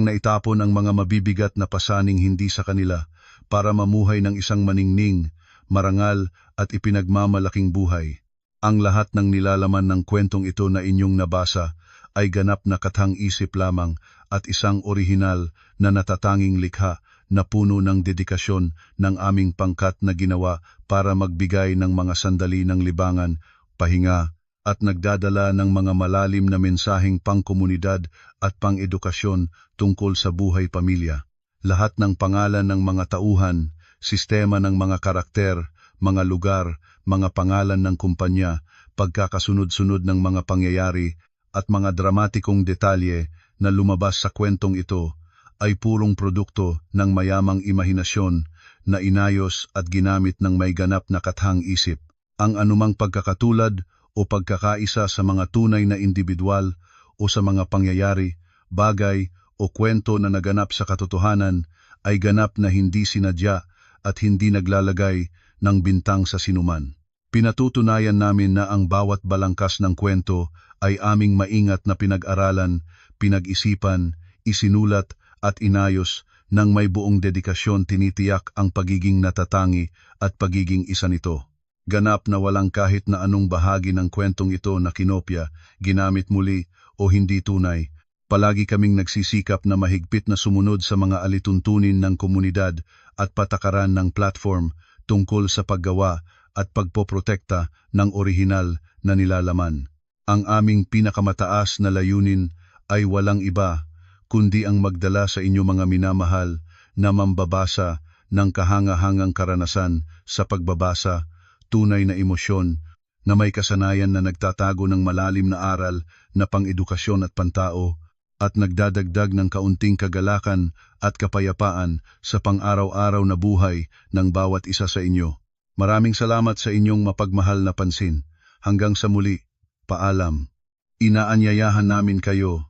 na itapon ang mga mabibigat na pasaning hindi sa kanila para mamuhay ng isang maningning, marangal at ipinagmamalaking buhay. Ang lahat ng nilalaman ng kwentong ito na inyong nabasa ay ganap na kathang-isip lamang at isang orihinal na natatanging likha na puno ng dedikasyon ng aming pangkat na ginawa para magbigay ng mga sandali ng libangan, pahinga, at nagdadala ng mga malalim na mensaheng pangkomunidad at pang-edukasyon tungkol sa buhay pamilya. Lahat ng pangalan ng mga tauhan, sistema ng mga karakter, mga lugar, mga pangalan ng kumpanya, pagkakasunod-sunod ng mga pangyayari, at mga dramatikong detalye na lumabas sa kwentong ito ay purong produkto ng mayamang imahinasyon na inayos at ginamit ng may ganap na kathang-isip. Ang anumang pagkakatulad o pagkakaisa sa mga tunay na individual o sa mga pangyayari, bagay o kwento na naganap sa katotohanan ay ganap na hindi sinadya at hindi naglalagay ng bintang sa sinuman. Pinatutunayan namin na ang bawat balangkas ng kwento ay aming maingat na pinag-aralan, pinag-isipan, isinulat at inayos ng may buong dedikasyon. Tinitiyak ang pagiging natatangi at pagiging isa nito. Ganap na walang kahit na anong bahagi ng kwentong ito na kinopya, ginamit muli o hindi tunay. Palagi kaming nagsisikap na mahigpit na sumunod sa mga alituntunin ng komunidad at patakaran ng platform tungkol sa paggawa at pagpoprotekta ng orihinal na nilalaman. Ang aming pinakamataas na layunin ay walang iba, kundi ang magdala sa inyo mga minamahal na mambabasa ng kahangahangang karanasan sa pagbabasa, tunay na emosyon, na may kasanayan na nagtatago ng malalim na aral na pang-edukasyon at pantao, at nagdadagdag ng kaunting kagalakan at kapayapaan sa pang-araw-araw na buhay ng bawat isa sa inyo. Maraming salamat sa inyong mapagmahal na pansin. Hanggang sa muli, paalam. Inaanyayahan namin kayo